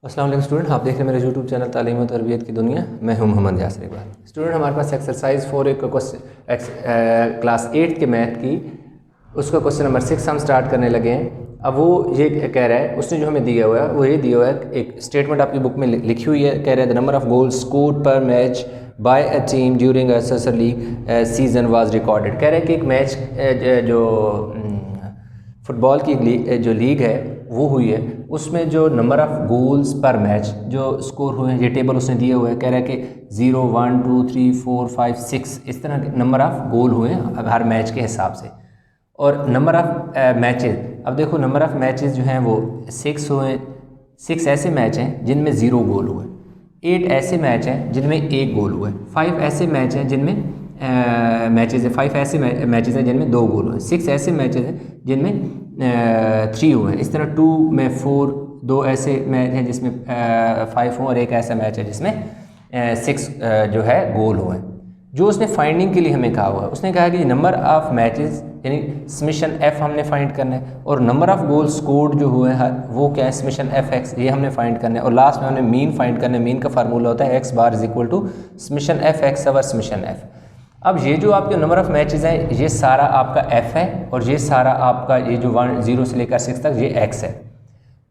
अस्सलाम वालेकुम स्टूडेंट, आप देख रहे हैं मेरे यूट्यूब चैनल तालीम और तरबियत की दुनिया। मैं हूं मोहम्मद यासिर इकबाल। स्टूडेंट, हमारे पास एक्सरसाइज 4 का क्लास 8 के मैथ की उसका क्वेश्चन नंबर 6 हम स्टार्ट करने लगे हैं। अब वो ये कह रहा है, उसने जो हमें दिया हुआ है वो ये दिया हुआ है, एक स्टेटमेंट आपकी बुक में लिखी हुई है। कह रहा है the number of goals scored per match by a team during SSL league season was recorded. कह रहा है कि एक मैच जो फुटबॉल की जो लीग है वो हुई है, उसमें जो नंबर ऑफ़ गोल्स पर मैच जो स्कोर हुए हैं, ये टेबल उसने दिया हुआ है। कह रहा है कि 0 1 2 3 4 5 6 इस तरह नंबर ऑफ़ गोल हुए हैं हर मैच के हिसाब से। और नंबर ऑफ़ मैचेस, अब देखो नंबर ऑफ़ मैचेस जो हैं वो 6 हुए। 6 ऐसे मैच हैं जिनमें 0 गोल हुए, 8 ऐसे मैच हैं जिनमें 1 गोल हुए, 5 ऐसे मैच हैं जिनमें मैचेस है 5 ऐसे मैचेस हैं जिनमें 2 गोल हुए, 6 ऐसे मैचेस हैं जिनमें 3 हुए हैं। इस तरह 2 में 4, 2 ऐसे मैच हैं जिसमें 5 हुए और एक ऐसा मैच है जिसमें 6 जो है गोल हुए हैं। जो उसने फाइंडिंग के लिए हमें कहा हुआ है, उसने कहा कि नंबर ऑफ़ मैचेस यानी समेशन एफ हमने फाइंड करना है, और नंबर ऑफ़ गोल स्कोर्ड जो हुए हैं वो क्या है, समेशन एफ एक्स, ये हमने फाइंड करना है। और लास्ट में हमने मीन फाइंड करना है। मीन का फार्मूला होता है x bar is equal to summation f x over summation f. अब ये जो आपके नंबर ऑफ़ मैचेस हैं ये सारा आपका f है, और ये सारा आपका ये जो 0 से लेकर 6 तक ये x है।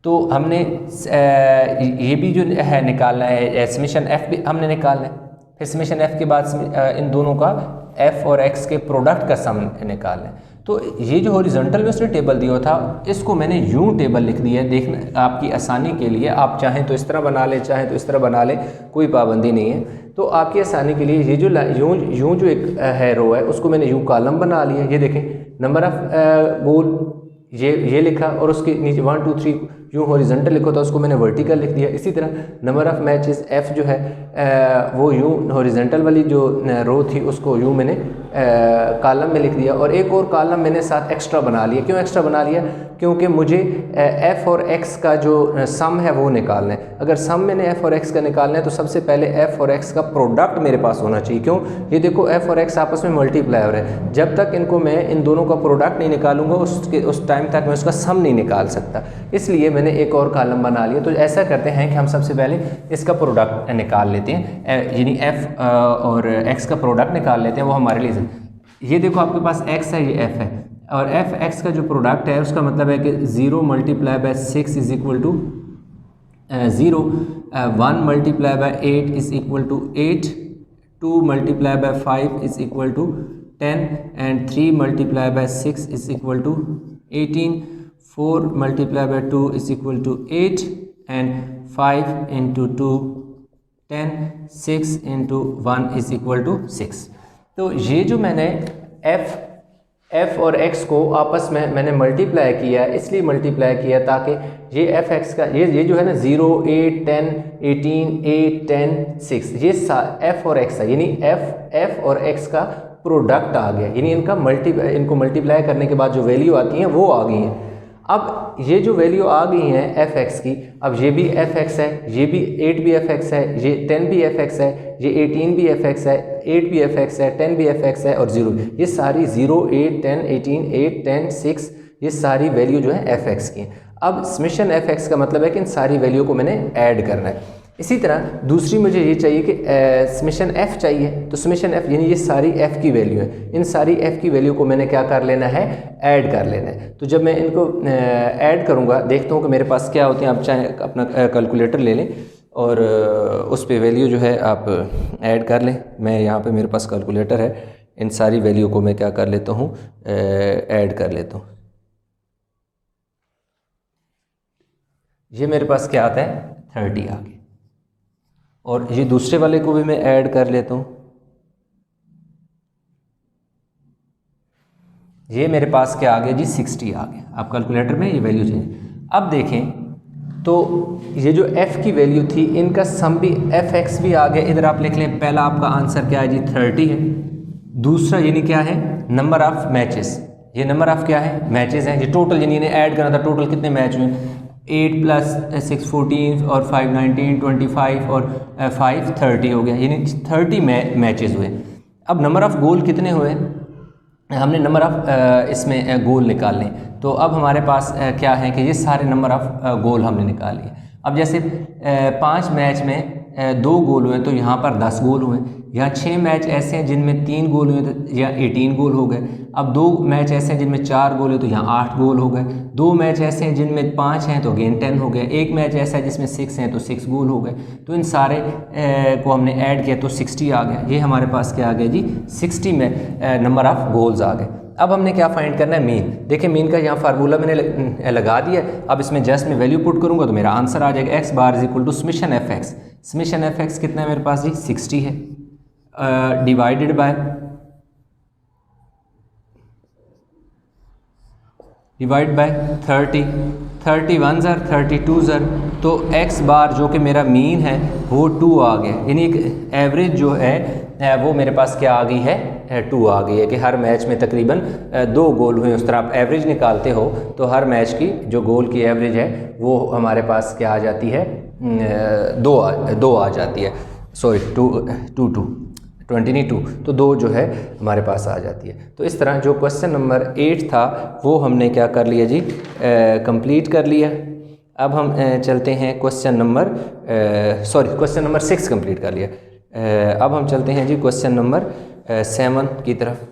तो हमने ये भी जो है निकालना है, समेशन f भी हमने निकालना है। फिर समेशन f के बाद इन दोनों का f और x के प्रोडक्ट का सम निकालना है। तो ये जो हॉरिजॉन्टल में उसने टेबल दिया था, इसको मैंने यूं टेबल लिख दिया है, देखना आपकी आसानी के लिए। आप चाहें तो इस तरह बना लें, चाहें तो इस तरह बना लें, कोई पाबंदी नहीं है। तो आपकी आसानी के लिए ये जो यूं जो एक है रो है, उसको मैंने यूं कॉलम बना लिया। ये देखें, नंबर ऑफ़ गोल ये लिखा, और उसके नीचे 1 2 3 यूँ हॉरिजॉन्टल लिखो तो उसको मैंने वर्टिकल लिख दिया। इसी तरह नंबर ऑफ़ मैचेस एफ़ जो है वो यूँ हॉरिजॉन्टल वाली जो रो थी उसको यूँ मैंने कॉलम में लिख दिया, और एक और कॉलम मैंने साथ एक्स्ट्रा बना लिया। क्यों एक्स्ट्रा बना लिया? क्योंकि मुझे एफ़ और एक्स का जो सम है वो निकालना है। अगर सम मैंने एफ़ और एक्स का निकालना है तो सबसे पहले एफ़ और एक्स का प्रोडक्ट मेरे पास होना चाहिए। क्यों? ये देखो एफ़ और एक्स आपस में मल्टीप्लाई है, जब तक इनको मैं इन दोनों का प्रोडक्ट नहीं निकालूंगा उस टाइम तक मैं उसका सम नहीं निकाल सकता। इसलिए मैंने एक और कॉलम बना लिया। तो ऐसा करते हैं कि हम सबसे पहले इसका प्रोडक्ट निकाल लेते हैं, यानी एफ़ और एक्स का प्रोडक्ट निकाल लेते हैं। वो हमारे लिए ये देखो आपके पास x है, ये f है, और एफ एक्स का जो प्रोडक्ट है उसका मतलब है कि 0 multiply by 6 is equal to 0, 1 multiply by 8 is equal to 8, 2 multiply by 5 is equal to 10, and 3 multiply by 6 is equal to 18, 4 multiply by 2 is equal to 8, and 5 into 2 10, 6 into 1 is equal to 6। तो ये जो मैंने f और x को आपस में मैंने multiply किया, इसलिए मल्टीप्लाई किया ताकि ये f x का ये जो है ना 0 8 10 18 8 10 6 ये f और x है, यानी f और x का प्रोडक्ट आ गया, यानी इनको मल्टीप्लाई करने के बाद जो वैल्यू आती हैं वो आ गई हैं। अब ये जो वैल्यू आ गई हैं एफ एक्स की, अब ये भी एफ एक्स है, ये भी 8 भी एफ एक्स है, ये 10 भी एफ एक्स है, ये 18 भी एफ एक्स है, 8 भी एफ एक्स है, 10 भी एफ एक्स है, और 0 भी। ये सारी 0 8 10 18 8 10 6 ये सारी वैल्यू जो है एफ एक्स की। अब समेशन एफ एक्स का मतलब है कि इन सारी वैल्यू को मैंने ऐड करना है। इसी तरह दूसरी मुझे ये चाहिए कि समेशन एफ़ चाहिए, तो समेशन एफ़ यानी ये सारी एफ़ की वैल्यू है, इन सारी एफ़ की वैल्यू को मैंने क्या कर लेना है, ऐड कर लेना है। तो जब मैं इनको ऐड करूँगा, देखता हूँ कि मेरे पास क्या होते हैं। आप चाहे अपना कैलकुलेटर ले लें और उस पे वैल्यू जो है आप ऐड कर लें। मैं यहाँ पे मेरे पास कैलकुलेटर है, इन सारी वैल्यू को मैं क्या कर लेता हूँ, ऐड कर लेता हूँ। ये मेरे पास क्या आता है, 30 आ गया, और ये दूसरे वाले को भी मैं ऐड कर लेता हूँ। ये मेरे पास क्या आ गया जी, 60 आ गया। आप कैलकुलेटर में ये वैल्यू चेंज। अब देखें तो ये जो f की वैल्यू थी, इनका सम भी एफ एक्स भी आ गया। इधर आप लिख लें, पहला आपका आंसर क्या है जी, 30 है। दूसरा यानी क्या है, नंबर ऑफ़ मैचेस, ये नंबर ऑफ़ क्या है, मैचेस हैं। ये टोटल यानी इन्हें ऐड करना था, टोटल कितने मैच हुए, 8 + 6 14 और 5 19 25 और 5 30 हो गया, यानी 30 मैचेस हुए। अब नंबर ऑफ़ गोल कितने हुए, हमने नंबर ऑफ़ इसमें गोल निकालने। तो अब हमारे पास क्या है कि ये सारे नंबर ऑफ़ गोल हमने निकाल लिए। अब जैसे 5 मैच में 2 गोल हुए तो यहाँ पर 10 गोल हुए। यहाँ 6 मैच ऐसे हैं जिनमें 3 गोल हुए तो यहाँ 18 गोल हो गए। अब 2 मैच ऐसे हैं जिनमें 4 गोल हुए तो यहाँ 8 गोल हो गए। 2 मैच ऐसे हैं जिनमें 5 हैं तो अगेन 10 हो गया। एक मैच ऐसा है जिसमें 6 हैं तो 6 गोल हो गए। तो इन सारे को हमने ऐड किया तो 60 आ गया। ये हमारे पास क्या आ गया जी, 60 में नंबर ऑफ गोल्स आ गए। अब हमने क्या फाइंड करना है, मीन। देखिए मीन का यहाँ फार्मूला मैंने लगा दिया। अब इसमें जस्ट मैं वैल्यू पुट करूँगा तो मेरा आंसर आ जाएगा x bar is equal to summation f x. Summation f x कितना है मेरे पास जी, 60 है, डिवाइडेड बाय 30, 31 ज़र 32 ज़र, तो x बार जो कि मेरा मीन है वो 2 आ गया। यानी एक एवरेज जो है वो मेरे पास क्या आ गई है, 2 आ गई है कि हर मैच में तकरीबन 2 गोल हुए। उस तरह आप एवरेज निकालते हो तो हर मैच की जो गोल की एवरेज है वो हमारे पास क्या आ जाती है, 2 आ जाती है। सॉरी 22 तो 2 जो है हमारे पास आ जाती है। तो इस तरह जो क्वेश्चन नंबर 8 था वो हमने क्या कर लिया जी, कंप्लीट कर लिया। अब हम चलते हैं क्वेश्चन नंबर 6 कंप्लीट कर लिया। अब हम चलते हैं जी क्वेश्चन नंबर 7 की तरफ।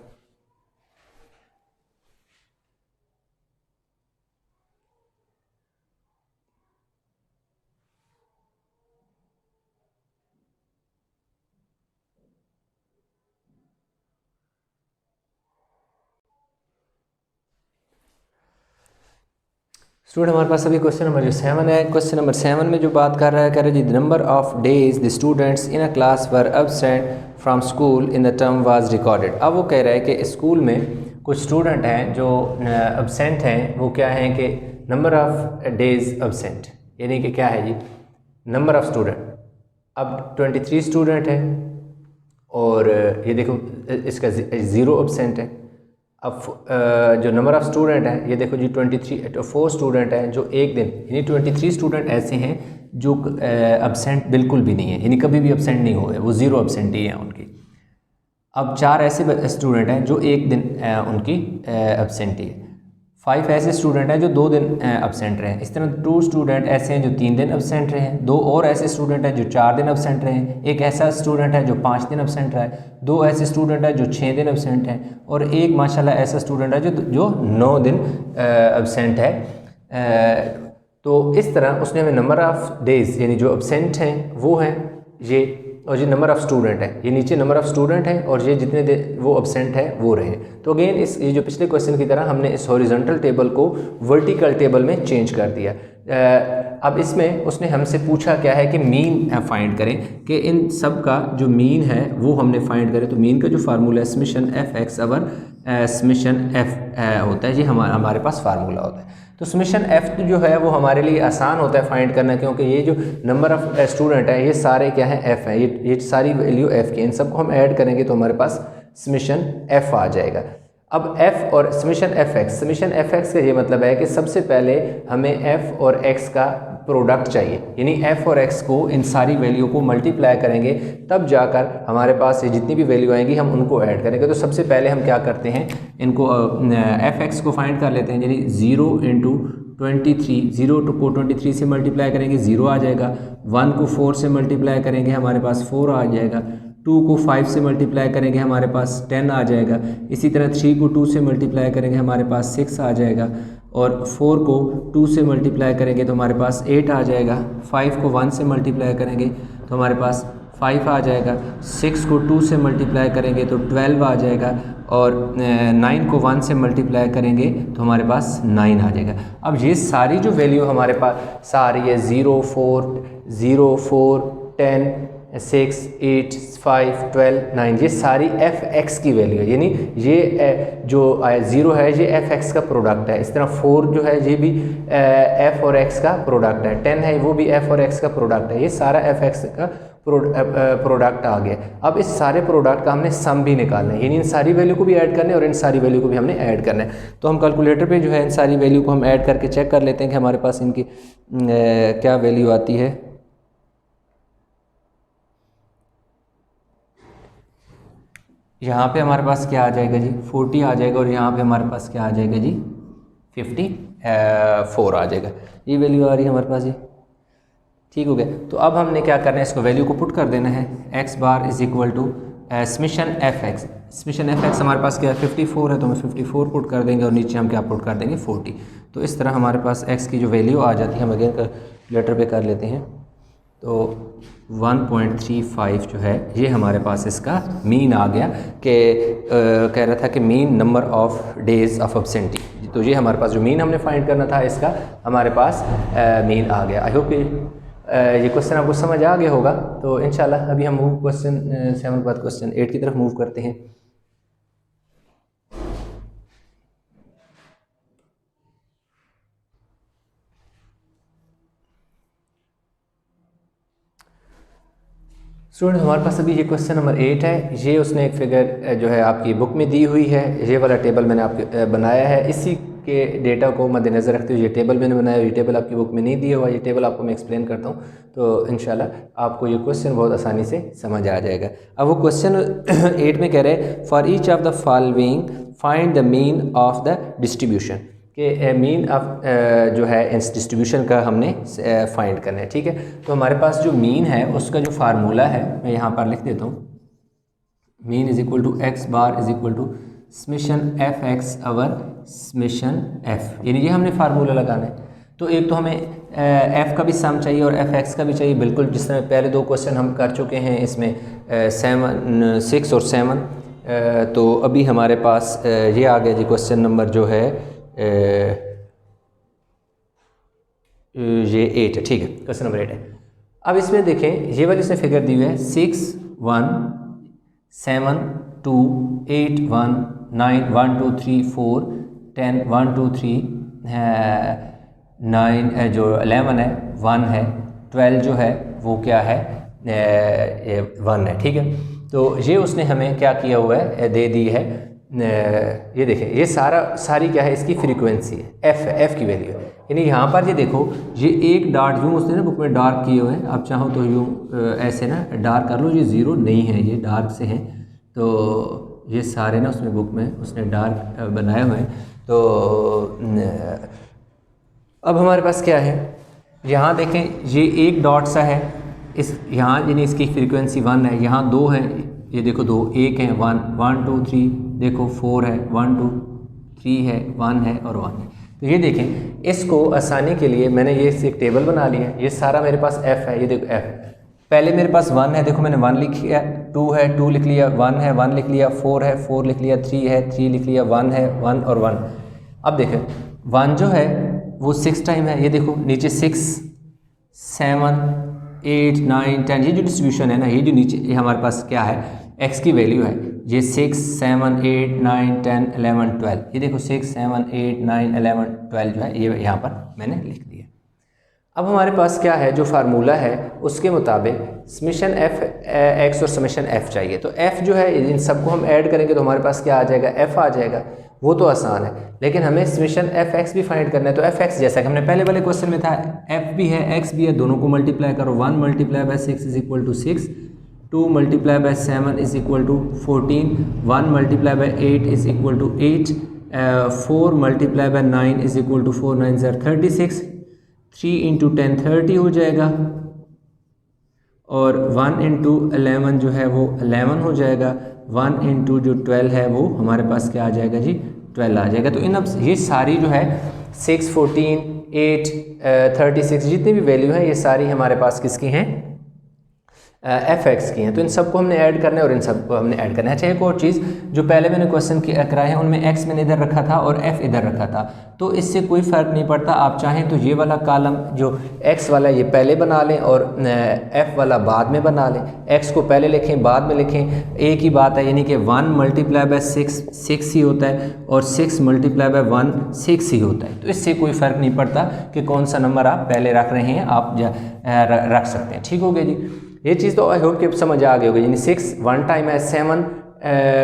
स्टूडेंट हमारे पास अभी क्वेश्चन नंबर जो 7 है, क्वेश्चन नंबर 7 में जो बात कर रहा है, कह रहे जी the number of days the students in a class were absent from school in the term was recorded. अब वो कह रहा है कि स्कूल में कुछ स्टूडेंट हैं जो एब्सेंट हैं, वो क्या हैं कि नंबर ऑफ डेज एब्सेंट, यानी कि क्या है जी, नंबर ऑफ स्टूडेंट। अब 23 स्टूडेंट हैं और ये देखो इसका 0 एब्सेंट है। अब जो नंबर ऑफ़ स्टूडेंट है ये देखो जी 4 स्टूडेंट हैं जो एक दिन, यानी 23 स्टूडेंट ऐसे हैं जो एब्सेंट बिल्कुल भी नहीं है, यानी कभी भी एब्सेंट नहीं हुए, वो 0 एब्सेंट ही हैं उनकी। अब 4 ऐसे स्टूडेंट हैं जो एक दिन उनकी एब्सेंट ही है। 5 ऐसे स्टूडेंट हैं जो 2 दिन एब्सेंट रहे। इस तरह 2 स्टूडेंट ऐसे हैं जो 3 दिन एब्सेंट रहे हैं। 2 और ऐसे स्टूडेंट हैं जो 4 दिन एब्सेंट रहे हैं। एक ऐसा स्टूडेंट है जो 5 दिन एब्सेंट रहा है। 2 ऐसे स्टूडेंट हैं जो 6 दिन एब्सेंट हैं और एक माशाल्लाह ऐसा स्टूडेंट है जो 9 दिन एब्सेंट है। तो इस तरह उसने हमें नंबर ऑफ़ डेज़ यानी जो एब्सेंट हैं वो हैं ये, और ये नंबर ऑफ़ स्टूडेंट है, ये नीचे नंबर ऑफ़ स्टूडेंट है और ये जितने वो एब्सेंट है वो रहे। तो अगेन ये जो पिछले क्वेश्चन की तरह हमने इस हॉरिजॉन्टल टेबल को वर्टिकल टेबल में चेंज कर दिया। अब इसमें उसने हमसे पूछा क्या है कि मीन फाइंड करें, कि इन सब का जो मीन है वो हमने फाइंड करें। तो मीन का जो फार्मूला है summation f x over summation F होता है, ये हमारे पास फार्मूला होता है। तो समेशन एफ जो है वो हमारे लिए आसान होता है फाइंड करना, क्योंकि ये जो नंबर ऑफ़ स्टूडेंट है ये सारे क्या है, एफ़ है, ये सारी वैल्यू एफ़ की, इन सबको हम ऐड करेंगे तो हमारे पास समेशन एफ़ आ जाएगा। अब एफ़ और समेशन एफ एक्स का ये मतलब है कि सबसे पहले हमें एफ़ और एक्स का प्रोडक्ट चाहिए, यानी एफ़ और एक्स को इन सारी वैल्यू को मल्टीप्लाई करेंगे तब जाकर हमारे पास ये जितनी भी वैल्यू आएंगी हम उनको ऐड करेंगे। तो सबसे पहले हम क्या करते हैं, इनको एफ़ एक्स को फाइंड कर लेते हैं, यानी 0 इंटू 23, 0 को 23 से मल्टीप्लाई करेंगे 0 आ जाएगा। 1 को 4 से मल्टीप्लाई करेंगे हमारे पास 4 आ जाएगा। 2 को 5 से मल्टीप्लाई करेंगे हमारे पास 10 आ जाएगा। इसी तरह 3 को 2 से मल्टीप्लाई करेंगे हमारे पास 6 आ जाएगा। और 4 को 2 से मल्टीप्लाई करेंगे तो हमारे पास 8 आ जाएगा। 5 को 1 से मल्टीप्लाई करेंगे तो हमारे पास 5 आ जाएगा। 6 को 2 से मल्टीप्लाई करेंगे तो 12 आ जाएगा। और 9 को 1 से मल्टीप्लाई करेंगे तो हमारे पास 9 आ जाएगा। अब ये सारी जो वैल्यू हमारे पास आ रही है 0, 4, 10, 6, 8, 5, 12, 9, ये सारी एफ एक्स की वैल्यू है, यानी ये जो 0 है ये एफ एक्स का प्रोडक्ट है। इस तरह 4 जो है ये भी एफ और एक्स का प्रोडक्ट है। 10 है वो भी एफ और एक्स का प्रोडक्ट है। ये सारा एफ एक्स का प्रोडक्ट आ गया। अब इस सारे प्रोडक्ट का हमने सम भी निकालना है, यानी इन सारी वैल्यू को भी ऐड करना है और इन सारी वैल्यू को भी हमने ऐड करना है। तो हम कैलकुलेटर पे जो है इन सारी वैल्यू को हम ऐड करके चेक कर लेते हैं कि हमारे पास इनकी क्या वैल्यू आती है। यहाँ पे हमारे पास क्या आ जाएगा जी, 40 आ जाएगा और यहाँ पे हमारे पास क्या आ जाएगा जी, 54 आ जाएगा। ये वैल्यू आ रही है हमारे पास जी। ठीक हो गया। तो अब हमने क्या करना है, इसको वैल्यू को पुट कर देना है, x bar is equal to summation f x. Summation f x हमारे पास क्या है 54 है, तो हम 54 पुट कर देंगे और नीचे हम क्या पुट कर देंगे 40। तो इस तरह हमारे पास एक्स की जो वैल्यू आ जाती है, हम अगेन कैलकुलेटर पे कर लेते हैं, तो 1.35 जो है ये हमारे पास इसका मीन आ गया कि कह रहा था कि mean number of days of absentee. तो ये हमारे पास जो मीन हमने फाइंड करना था इसका हमारे पास मीन आ गया। आई होप कि ये क्वेश्चन आपको समझ आ गया होगा। तो इंशाल्लाह अभी हम मूव क्वेश्चन 7 के बाद क्वेश्चन 8 की तरफ मूव करते हैं। स्टूडेंट हमारे पास अभी ये क्वेश्चन नंबर 8 है। ये उसने एक फिगर जो है आपकी बुक में दी हुई है, ये वाला टेबल मैंने आपके बनाया है। इसी के डेटा को मद्देनज़र रखते हुए ये टेबल मैंने बनाया, ये टेबल आपकी बुक में नहीं दिया हुआ, ये टेबल आपको मैं एक्सप्लेन करता हूँ, तो इंशाल्लाह आपको ये क्वेश्चन बहुत आसानी से समझ आ जाएगा। अब वो क्वेश्चन 8 में कह रहे हैं for each of the following find the mean of the distribution, कि मीन ऑफ जो है इस डिस्ट्रीब्यूशन का हमने फाइंड करना है। ठीक है, तो हमारे पास जो मीन है उसका जो फार्मूला है मैं यहाँ पर लिख देता हूँ, mean is equal to x bar is equal to summation f x over summation f, यानी ये हमने फार्मूला लगाना है। तो एक तो हमें एफ़ का भी सम चाहिए और एफ एक्स का भी चाहिए, बिल्कुल जिस तरह पहले दो क्वेश्चन हम कर चुके हैं इसमें 6 और 7। तो अभी हमारे पास ये आ गया जी क्वेश्चन नंबर जो है ये 8 है। ठीक है, क्वेश्चन नंबर 8 है। अब इसमें देखें ये वाली इसने फिगर दी हुई है 6 1 7 2 8 1 9 1 2 3 4 10 1 2 3 9 जो 11 है 1 है 12 जो है वो क्या है 1 है। ठीक है, तो ये उसने हमें क्या किया हुआ है दे दी है। ये देखें ये सारी क्या है इसकी फ्रीक्वेंसी है, एफ है, एफ की वैल्यू है। यानी यहाँ पर ये देखो ये एक डार्क यूँ उसने ना बुक में डार्क किए हुए हैं, आप चाहो तो यूँ ऐसे ना डार्क कर लो, ये ज़ीरो नहीं है, ये डार्क से हैं। तो ये सारे ना उसमें बुक में उसने डार्क बनाए हुए हैं। तो अब हमारे पास क्या है, यहाँ देखें ये एक डॉट सा है, इस यहाँ यानी इसकी फ्रीक्वेंसी 1 है, यहाँ 2 है, ये देखो 2 1 है 1 1 2 3 देखो 4 है 1 2 3 है 1 है और 1 है। तो ये देखें इसको आसानी के लिए मैंने ये एक टेबल बना लिया है, ये सारा मेरे पास f है, ये देखो f पहले मेरे पास 1 है, देखो मैंने 1 लिख लिया, 2 है 2 लिख लिया, 1 है 1 लिख लिया, 4 है 4 लिख लिया, 3 है 3 लिख लिया, 1 है 1 और 1। अब देखें 1 जो है वो 6 टाइम है, ये देखो नीचे 6 7 8 9 10, ये जो डिस्ट्रीब्यूशन है ना, ये जो नीचे ये हमारे पास क्या है x की वैल्यू है, ये 6 7 8 9 10 11 12, ये देखो 6 7 8 9 11 12 जो है ये यहाँ पर मैंने लिख दिया। अब हमारे पास क्या है जो फार्मूला है उसके मुताबिक समेशन एफ एक्स और समेशन एफ चाहिए। तो एफ जो है इन सबको हम ऐड करेंगे तो हमारे पास क्या आ जाएगा, एफ आ जाएगा, वो तो आसान है। लेकिन हमें समेशन एफ एक्स भी फाइंड करना है। तो एफ एक्स जैसा कि हमने पहले वाले क्वेश्चन में था, एफ भी है एक्स भी है, दोनों को मल्टीप्लाई करो, 1 multiply by 6 is equal to 6, 2 multiply by 7 is equal to 14, 1 multiply by 8 is equal to 8, 4 multiply by 9 is equal to 4 9 ज़र 36, 3 इंटू 10 30 हो जाएगा, और 1 इंटू 11 जो है वो 11 हो जाएगा, 1 इंटू जो 12 है वो हमारे पास क्या आ जाएगा जी 12 आ जाएगा। तो इन अब ये सारी जो है 6 14 8 36 जितनी भी वैल्यू है ये सारी हमारे पास किसकी हैं, एफ एक्स की हैं। तो इन सबको हमने ऐड करना है और इन सबको हमने ऐड करना है। अच्छा एक और चीज़, जो पहले मैंने क्वेश्चन कराए हैं उनमें एक्स मैंने इधर रखा था और एफ इधर रखा था, तो इससे कोई फ़र्क नहीं पड़ता। आप चाहें तो ये वाला कॉलम जो एक्स वाला ये पहले बना लें और एफ वाला बाद में बना लें, एक्स को पहले लिखें बाद में लिखें, एक ही बात है। यानी कि 1 मल्टीप्लाई बाय 6 ही होता है और 6 मल्टीप्लाई बाय 1 6 ही होता है। तो इससे कोई फ़र्क नहीं पड़ता कि कौन सा नंबर आप पहले रख रहे हैं, आप रख सकते हैं। ठीक हो गया जी, ये चीज़ तो आई होप कि समझ आ गई होगी। यानी 6 1 टाइम है, 7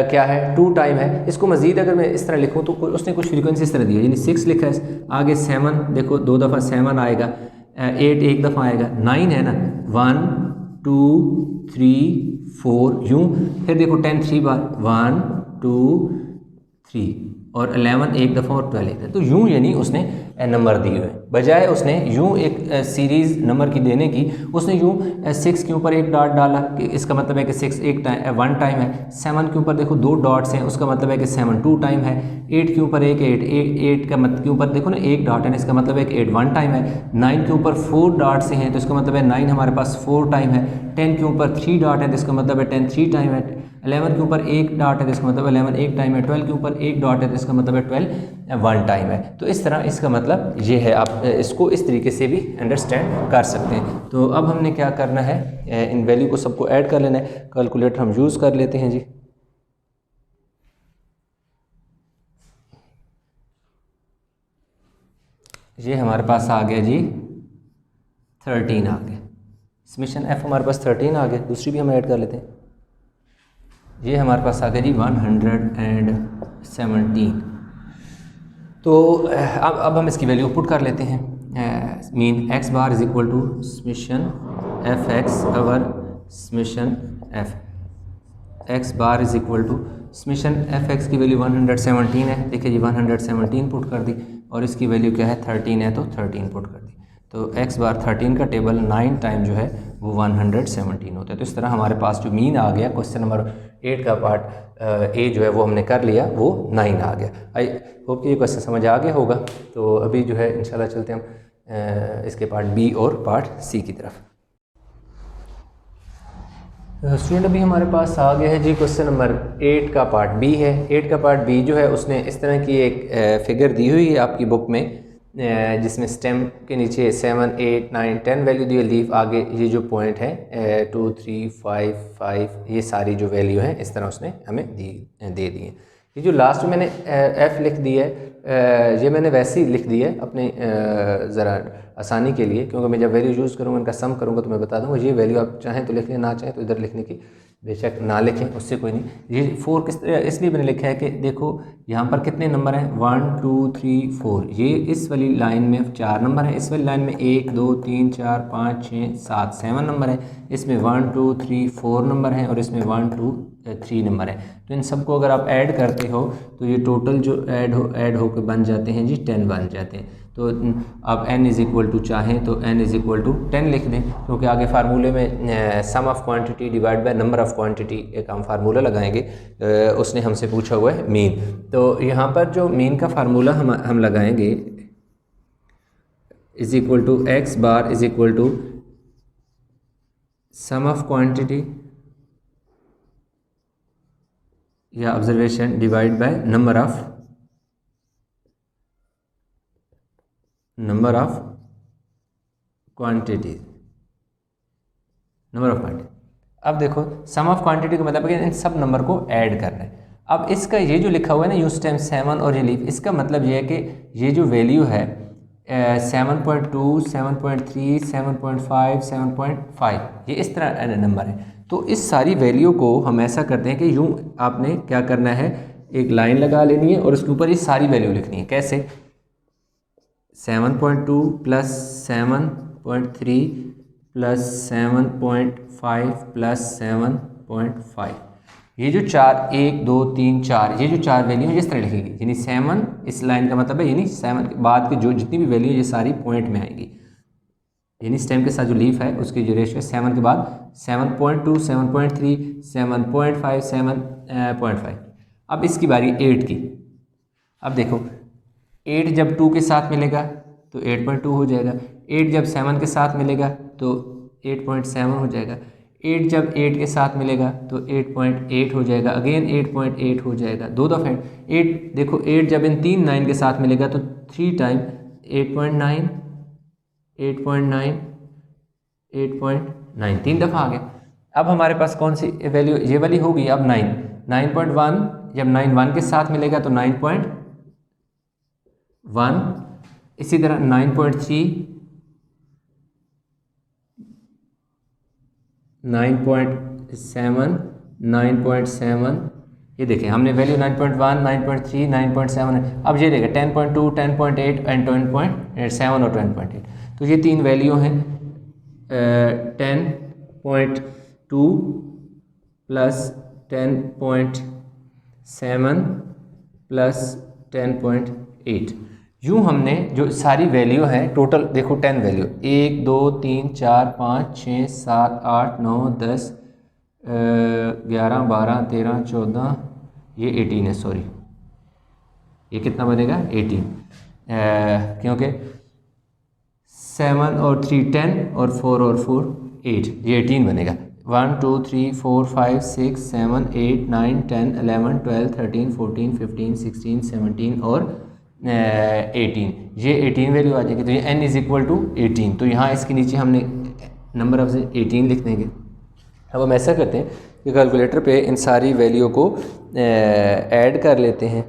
क्या है 2 टाइम है। इसको मज़ीद अगर मैं इस तरह लिखूँ तो उसने कुछ फ्रीक्वेंसी इस तरह दी है, यानी 6 लिखा है, आगे 7 देखो 2 दफ़ा 7 आएगा, 8 एक दफ़ा आएगा, 9 है ना 1 2 3 4 यूँ, फिर देखो 10 3 बार 1 2 3, और 11 एक दफ़ा और 12 एक दफ़ा। तो यूँ यानी उसने नंबर दिए हुए, बजाय उसने यूँ एक सीरीज़ नंबर की देने की, उसने यूँ 6 के ऊपर एक डॉट डाला कि इसका मतलब है कि 6 1 टाइम है। 7 के ऊपर देखो 2 डॉट्स हैं, उसका मतलब है कि 7 2 टाइम है। 8 के ऊपर एक 8 का मतलब के ऊपर देखो ना एक डॉट है, इसका मतलब है कि 8 1 टाइम है। 9 के ऊपर 4 डॉट्स हैं तो इसका मतलब है 9 हमारे पास 4 टाइम है। 10 के ऊपर 3 डॉट है तो इसका मतलब है 10 3 टाइम है। 11 के ऊपर एक डॉट है तो इसका मतलब 11 एक टाइम है। 12 के ऊपर एक डॉट है तो इसका मतलब है 12 1 टाइम है। तो इस तरह इसका मतलब ये है, आप इसको इस तरीके से भी अंडरस्टैंड कर सकते हैं। तो अब हमने क्या करना है, इन वैल्यू को सबको ऐड कर लेना है। कैलकुलेटर हम यूज़ कर लेते हैं जी। ये हमारे पास आ गया जी 13 आ गया। समीशन एफ हमारे पास 13 आ गया। दूसरी भी हम ऐड कर लेते हैं। ये हमारे पास आ गया जी 117। तो अब हम इसकी वैल्यू पुट कर लेते हैं। Mean x bar is equal to summation f x over summation f x bar is equal to summation f x की वैल्यू 117 है। देखिए जी 117 पुट कर दी, और इसकी वैल्यू क्या है 13 है तो 13 पुट कर दी। तो एक्स बार 13 का टेबल 9 टाइम जो है वो 117 होता है। तो इस तरह हमारे पास जो मीन आ गया, क्वेश्चन नंबर 8 का पार्ट ए जो है वो हमने कर लिया, वो 9 आ गया। आई होप कि ये क्वेश्चन समझ आ गया होगा। तो अभी जो है इंशाल्लाह चलते हैं हम इसके पार्ट बी और पार्ट सी की तरफ। स्टूडेंट अभी हमारे पास आ गया है जी क्वेश्चन नंबर 8 का पार्ट बी है। 8 का पार्ट बी जो है उसने इस तरह की एक फिगर दी हुई है आपकी बुक में, जिसमें स्टेम के नीचे 7 8 9 10 वैल्यू दी है। लीफ आगे ये जो पॉइंट है 2 3 5 5 ये सारी जो वैल्यू है इस तरह उसने हमें दे दी है। ये जो लास्ट में मैंने एफ़ लिख दी है, ये मैंने वैसे ही लिख दी है अपने ज़रा आसानी के लिए, क्योंकि मैं जब वैल्यू यूज़ करूँगा इनका सम करूँगा तो मैं बता दूँगा। ये वैल्यू आप चाहें तो लिख लें, ना चाहें तो इधर लिखने की बेशक ना लिखें, उससे कोई नहीं। ये 4 किस इसलिए मैंने लिखा है कि देखो यहाँ पर कितने नंबर हैं 1 2 3 4। ये इस वाली लाइन में 4 नंबर हैं, इस वाली लाइन में 1 2 3 4 5 6 7 7 नंबर हैं, इसमें 1 2 3 4 नंबर हैं, और इसमें 1 2 3 नंबर है। तो इन सबको अगर आप ऐड करते हो तो ये टोटल जो ऐड होकर बन जाते हैं जी 10 बन जाते हैं। तो आप n इज़ इक्वल टू चाहें तो n इज़ इक्वल टू 10 लिख दें, क्योंकि आगे फार्मूले में sum of quantity divide by number of quantity एक हम फार्मूला लगाएंगे। उसने हमसे पूछा हुआ है मीन। तो यहाँ पर जो मीन का फार्मूला हम लगाएंगे is equal to x bar is equal to sum of quantity या observation divide by number of quantity number of quantity. अब देखो सम ऑफ क्वांटिटी का मतलब है कि इन सब नंबर को ऐड करना है। अब इसका ये जो लिखा हुआ है ना यूज टाइम 7 और रिलीफ, इसका मतलब ये है कि ये जो वैल्यू है 7.2 7.3 7.5 7.5 ये इस तरह नंबर है। तो इस सारी वैल्यू को हम ऐसा करते हैं कि यूँ आपने क्या करना है, एक लाइन लगा लेनी है और उसके ऊपर ये सारी वैल्यू लिखनी है। कैसे 7.2 प्लस 7.3 प्लस 7.5 प्लस 7.5, ये जो 4 1 2 3 4 ये जो 4 वैल्यू है इस तरह लिखेगी। यानी 7 इस लाइन का मतलब है यानी 7 के बाद की जो जितनी भी वैल्यू है ये सारी पॉइंट में आएगी। यानी स्टेम के साथ जो लीफ है उसकी जो रेशियो है 7 के बाद 7.2 7.3 7.5 7.5। अब इसकी बारी 8 की। अब देखो 8 जब 2 के साथ मिलेगा तो 8.2 हो जाएगा। 8 जब 7 के साथ मिलेगा तो 8.7 हो जाएगा। 8 जब 8 के साथ मिलेगा तो 8.8 हो जाएगा। अगेन 8.8 हो जाएगा, दो दफ़ा 8। देखो 8 जब इन 3 9 के साथ मिलेगा तो 3 टाइम 8.9 8.9 8.9 3 दफ़ा आ गया। अब हमारे पास कौन सी वैल्यू ये वाली होगी। अब 9.1 जब 9 1 के साथ मिलेगा तो 9.1। इसी तरह 9.3 9.7 9.7 ये देखें हमने वैल्यू 9.1 9.3 9.7 है। अब ये देखें 10.2 10.8 एंड 10.7 और 10.8। तो ये तीन वैल्यू हैं 10.2 प्लस 10.7 प्लस 10.8। यूँ हमने जो सारी वैल्यू हैं टोटल देखो 10 वैल्यू 1 2 3 4 5 6 7 8 9 10 11 12 13 14 ये 18 है, सॉरी ये कितना बनेगा 18, क्योंकि 7 और 3 10 और 4 और 4 8, ये 18 बनेगा। 1 2 3 4 5 6 7 8 9 10 11 12 13 14 15 16 17 और 18, ये 18 वैल्यू आ जाएगी। तो ये n इज़ इक्वल टू 18, तो यहाँ इसके नीचे हमने नंबर ऑफ 18 लिख देंगे। अब हम ऐसा करते हैं कि कैलकुलेटर पे इन सारी वैल्यू को ऐड कर लेते हैं।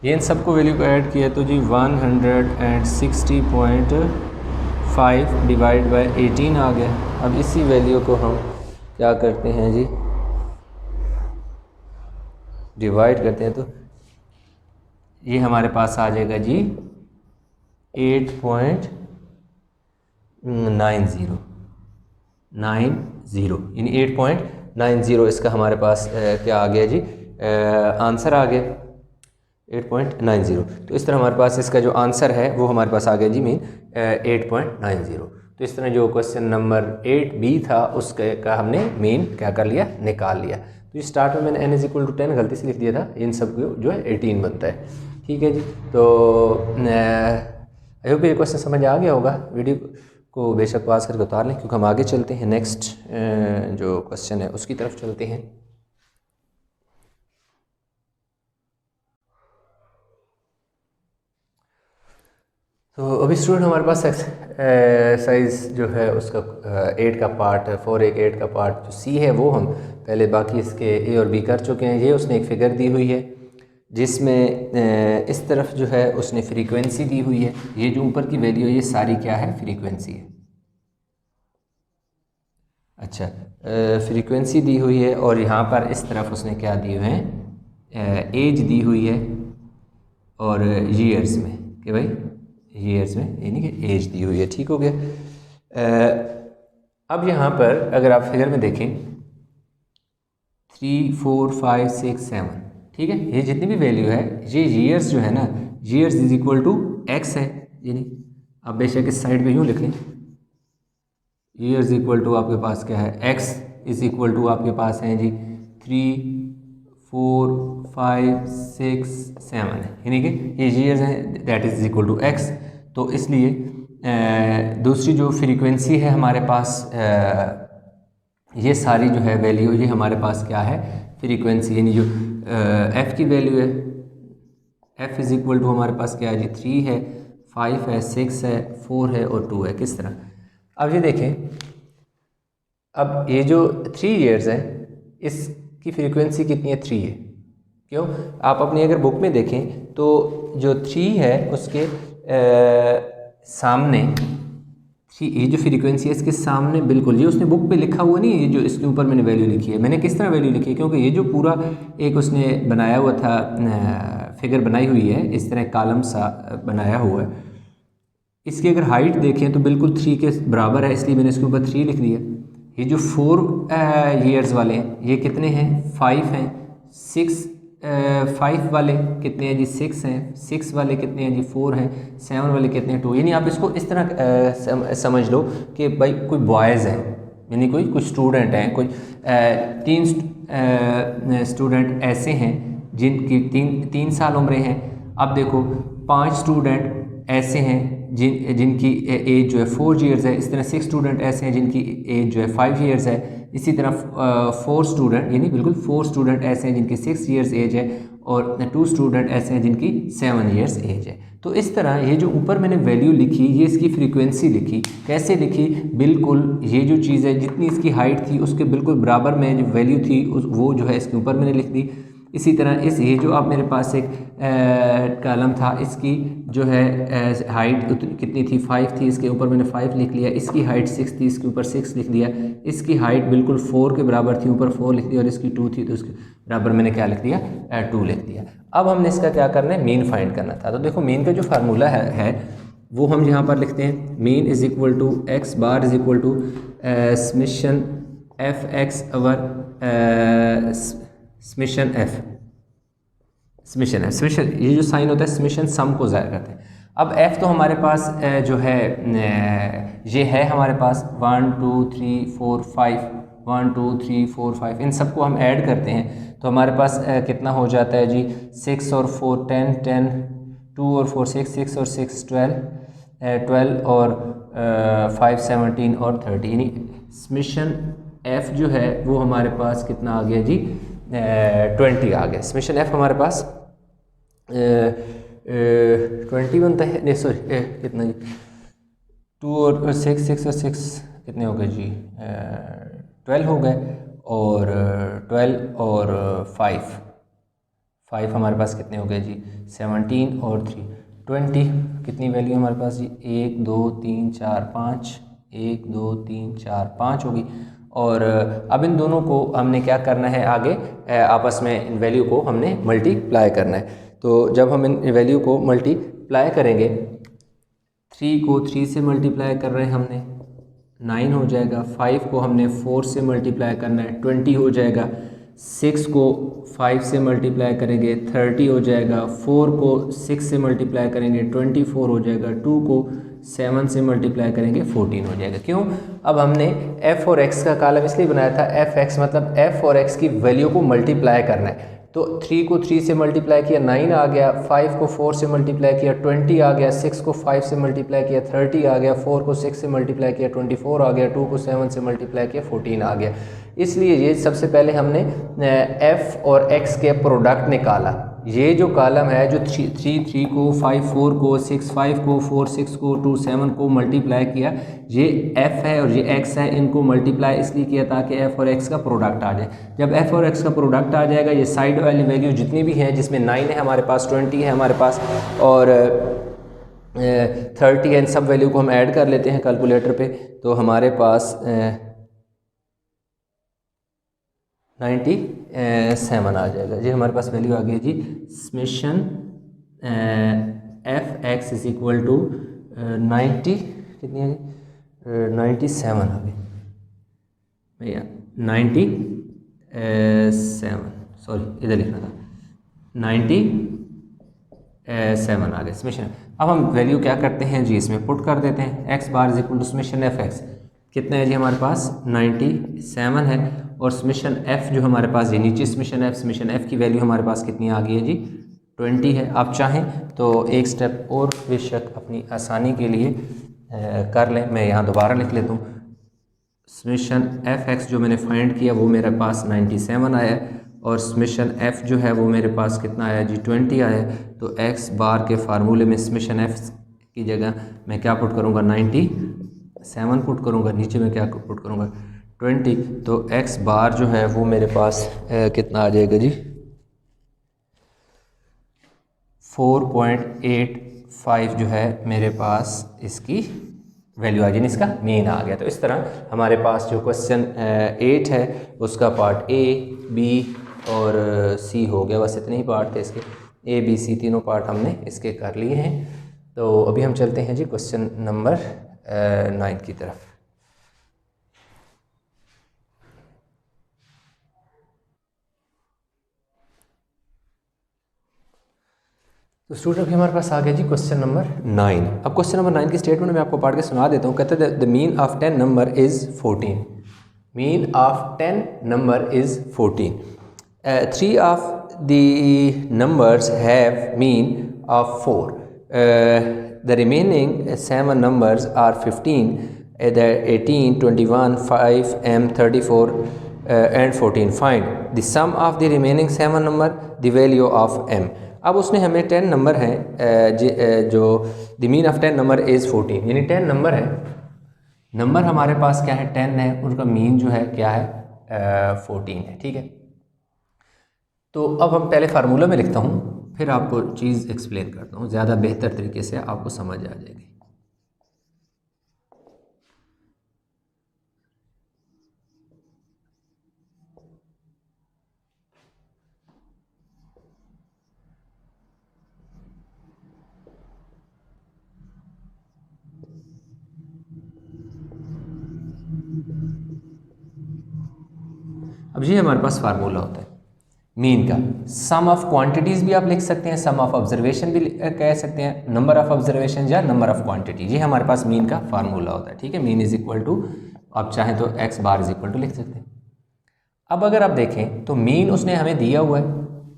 ये इन सबको वैल्यू को ऐड किया तो जी 160.5 डिवाइड बाय 18 आ गया। अब इसी वैल्यू को हम क्या करते हैं जी, डिवाइड करते हैं तो ये हमारे पास आ जाएगा जी 8.90 यानी 8.90 इसका हमारे पास क्या आ गया जी, आंसर आ गया 8.90। तो इस तरह हमारे पास इसका जो आंसर है वो हमारे पास आ गया जी मीन 8.90। तो इस तरह जो क्वेश्चन नंबर 8B था उसके का हमने मीन क्या कर लिया, निकाल लिया। तो स्टार्ट में मैंने n इज इक्वल टू 10 गलती से लिख दिया था, इन सब को जो है 18 बनता है। ठीक है जी, तो आई होप ये क्वेश्चन समझ आ गया होगा। वीडियो को बेशक पास करके उतार लें क्योंकि हम आगे चलते हैं, नेक्स्ट जो क्वेश्चन है उसकी तरफ चलते हैं। तो अभी स्टूडेंट हमारे पास एक्सरसाइज जो है उसका 8 का पार्ट 4.8 का पार्ट जो सी है वो हम पहले बाकी इसके ए और बी कर चुके हैं। ये उसने एक फ़िगर दी हुई है जिसमें इस तरफ जो है उसने फ्रीक्वेंसी दी हुई है। ये जो ऊपर की वैल्यू है ये सारी क्या है, फ्रीक्वेंसी है। अच्छा, फ्रीक्वेंसी दी हुई है और यहाँ पर इस तरफ उसने क्या दिए हुए हैं, एज दी हुई है और ईयर्स में कि भाई ईयर्स में यानी कि एज दी हुई है। ठीक हो गया। अब यहाँ पर अगर आप फिगर में देखें 3 4 5 6 7, ठीक है, ये जितनी भी वैल्यू है ये ईयर्स जो है ना, years is equal to x है। यानी आप बेशक इस साइड पे यूँ लिख लें, ईयर्स इक्वल टू आपके पास क्या है, एक्स इज इक्वल टू आपके पास है जी 3 4 5 6 7 है, यानी कि ये ईयर्स हैं, that is equal to x. तो इसलिए दूसरी जो फ्रीक्वेंसी है हमारे पास, ये सारी जो है वैल्यू ये हमारे पास क्या है, फ्रीक्वेंसी, यानी जो एफ़ की वैल्यू है, एफ़ इज़ इक्वल टू हमारे पास क्या है जी 3 है 5 है 6 है 4 है और 2 है। किस तरह, अब ये देखें, अब ये जो 3 ईयर्स है इसकी फ्रीक्वेंसी कितनी है, 3 है। क्यों, आप अपनी अगर बुक में देखें तो जो 3 है उसके सामने ये जो फ्रीक्वेंसी है इसके सामने बिल्कुल, ये उसने बुक पे लिखा हुआ नहीं है, ये जो इसके ऊपर मैंने वैल्यू लिखी है, मैंने किस तरह वैल्यू लिखी है, क्योंकि ये जो पूरा एक उसने बनाया हुआ था, फिगर बनाई हुई है, इस तरह कॉलम सा बनाया हुआ है, इसकी अगर हाइट देखें तो बिल्कुल 3 के बराबर है, इसलिए मैंने इसके ऊपर 3 लिख दिया। ये जो 4 ईयर्स वाले हैं ये कितने हैं, 5 हैं। 5 वाले कितने हैं जी, 6 हैं। 6 वाले कितने हैं जी, 4 हैं। 7 वाले कितने हैं, 2। यानी आप इसको इस तरह समझ लो कि भाई कोई बॉयज़ हैं, यानी कोई स्टूडेंट हैं, कोई 3 स्टूडेंट ऐसे हैं जिनकी 3 साल उम्रें हैं। अब देखो 5 स्टूडेंट ऐसे हैं जिनकी एज जो है 4 ईयर्स है। इस तरह 6 स्टूडेंट ऐसे हैं जिनकी एज जो है 5 ईयर्स है। इसी तरह 4 स्टूडेंट यानी बिल्कुल 4 स्टूडेंट ऐसे हैं जिनकी 6 ईयर्स एज है और 2 स्टूडेंट ऐसे हैं जिनकी 7 ईयर्स एज है। तो इस तरह ये जो ऊपर मैंने वैल्यू लिखी, ये इसकी फ्रीक्वेंसी लिखी। कैसे लिखी, बिल्कुल ये जो चीज़ है जितनी इसकी हाइट थी उसके बिल्कुल बराबर में जो वैल्यू थी वो जो है इसके ऊपर मैंने लिख दी। इसी तरह ये जो आप मेरे पास एक कॉलम था, इसकी जो है हाइट कितनी थी, 5 थी, इसके ऊपर मैंने 5 लिख लिया। इसकी हाइट 6 थी, इसके ऊपर 6 लिख दिया। इसकी हाइट बिल्कुल 4 के बराबर थी, ऊपर 4 लिख दिया, और इसकी 2 थी तो उसके बराबर मैंने क्या लिख दिया, 2 लिख दिया। अब हमने इसका क्या करना है, मीन फाइंड करना था। तो देखो मीन का जो फार्मूला है वो हम यहाँ पर लिखते हैं, mean is equal to x bar is equal to summation f x over summation f, summation है, समेशन ये जो साइन होता है समेशन सम को ज़ाहिर करते हैं। अब एफ तो हमारे पास जो है ये है हमारे पास 1 2 3 4 5, 1 2 3 4 5 इन सबको हम ऐड करते हैं तो हमारे पास कितना हो जाता है जी 6 और 4 10 10, 2 और 4 6, 6 और 6 12, 12 और 5 17 और 30, यानी समेशन एफ जो है वो हमारे पास कितना आ गया जी 20 आ गया। समेशन एफ हमारे पास 20 बनता है, नहीं सॉरी कितना जी 2 और 6, 6 और 6 कितने हो गए जी 12 हो गए, और 12 और 5 हमारे पास कितने हो गए जी 17 और 3 20, कितनी वैल्यू हमारे पास जी 1 2 3 4 5, 1 2 3 4 5 होगी। और अब इन दोनों को हमने क्या करना है आगे आपस में इन वैल्यू को हमने मल्टीप्लाई करना है। तो जब हम इन वैल्यू को मल्टीप्लाई करेंगे 3 को 3 से मल्टीप्लाई कर रहे हैं हमने 9 हो जाएगा, 5 को हमने 4 से मल्टीप्लाई करना है 20 हो जाएगा, 6 को 5 से मल्टीप्लाई करेंगे 30 हो जाएगा, 4 को 6 से मल्टीप्लाई करेंगे 24 हो जाएगा, 2 को 7 से मल्टीप्लाई करेंगे 14 हो जाएगा। क्यों? अब हमने f और x का कॉलम इसलिए बनाया था, एफ एक्स मतलब f और x की वैल्यू को मल्टीप्लाई करना है। तो 3 को 3 से मल्टीप्लाई किया 9 आ गया, 5 को 4 से मल्टीप्लाई किया 20 आ गया, 6 को 5 से मल्टीप्लाई किया 30 आ गया, 4 को 6 से मल्टीप्लाई किया 24 आ गया, 2 को 7 से मल्टीप्लाई किया 14 आ गया। इसलिए ये सबसे पहले हमने f और x के प्रोडक्ट निकाला। ये जो कॉलम है जो 3 को 5 4 को 6 5 को 4 6 को 2 7 को मल्टीप्लाई किया, ये f है और ये x है, इनको मल्टीप्लाई इसलिए किया ताकि f और x का प्रोडक्ट आ जाए। जब f और x का प्रोडक्ट आ जाएगा ये साइड वाली वैल्यू जितनी भी हैं जिसमें 9 है हमारे पास, 20 है हमारे पास और 30 है, इन सब वैल्यू को हम ऐड कर लेते हैं कैलकुलेटर पे, तो हमारे पास 97 आ जाएगा जी। हमारे पास वैल्यू आ गई जी summation f x is equal to 90, कितनी है जी 97 आ गई भैया 97, सॉरी इधर लिखना था 97 आ गए समेशन। अब हम वैल्यू क्या करते हैं जी इसमें पुट कर देते हैं, x bar is equal to summation f x कितना है जी हमारे पास 97 है, और समेशन एफ जो हमारे पास ये नीचे समेशन एफ की वैल्यू हमारे पास कितनी आ गई है जी 20 है। आप चाहें तो एक स्टेप और बेशक अपनी आसानी के लिए कर लें, मैं यहाँ दोबारा लिख लेता हूँ। समेशन एफ एक्स जो मैंने फाइंड किया वो मेरे पास 97 आया, और समेशन एफ जो है वो मेरे पास कितना आया जी 20 आया। तो एक्स बार के फार्मूले में समेशन एफ की जगह मैं क्या पुट करूँगा 97 पुट करूँगा, नीचे में क्या पुट करूँगा 20, तो एक्स बार जो है वो मेरे पास कितना आ जाएगा जी 4.85 जो है मेरे पास इसकी वैल्यू आ जाए, इसका मीन आ गया। तो इस तरह हमारे पास जो क्वेश्चन 8 है उसका पार्ट ए बी और सी हो गया, बस इतने ही पार्ट थे इसके, ए बी सी तीनों पार्ट हमने इसके कर लिए हैं। तो अभी हम चलते हैं जी क्वेश्चन नंबर 9 की तरफ। तो स्टूडेंट अभी हमारे पास आ गया जी क्वेश्चन नंबर 9। अब क्वेश्चन नंबर 9 की स्टेटमेंट मैं आपको पढ़ के सुना देता हूँ। कहते हैं the mean of 10 number is 14, mean of 10 number is 14, 3 of the numbers have mean of 4, the remaining 7 numbers are 15, 18 21 5 m 34 and 14, find the sum of the remaining 7 number, the value of m। अब उसने हमें 10 number हैं जो the mean of 10 number is 14, यानी 10 number है, number हमारे पास क्या है 10 है, उनका मीन जो है क्या है 14 है, ठीक है। तो अब हम पहले फार्मूला में लिखता हूँ फिर आपको चीज़ एक्सप्लेन करता हूँ, ज़्यादा बेहतर तरीके से आपको समझ आ जाएगी। अब ये हमारे पास फार्मूला होता है मीन का। सम ऑफ क्वांटिटीज़ भी आप लिख सकते हैं, सम ऑफ ऑब्जर्वेशन भी कह सकते हैं, नंबर ऑफ ऑब्जर्वेशन या नंबर ऑफ क्वांटिटी, ये हमारे पास मीन का फार्मूला होता है। ठीक है, मीन इज इक्वल टू, आप चाहें तो x bar is equal to लिख सकते हैं। अब अगर आप देखें तो मीन उसने हमें दिया हुआ है,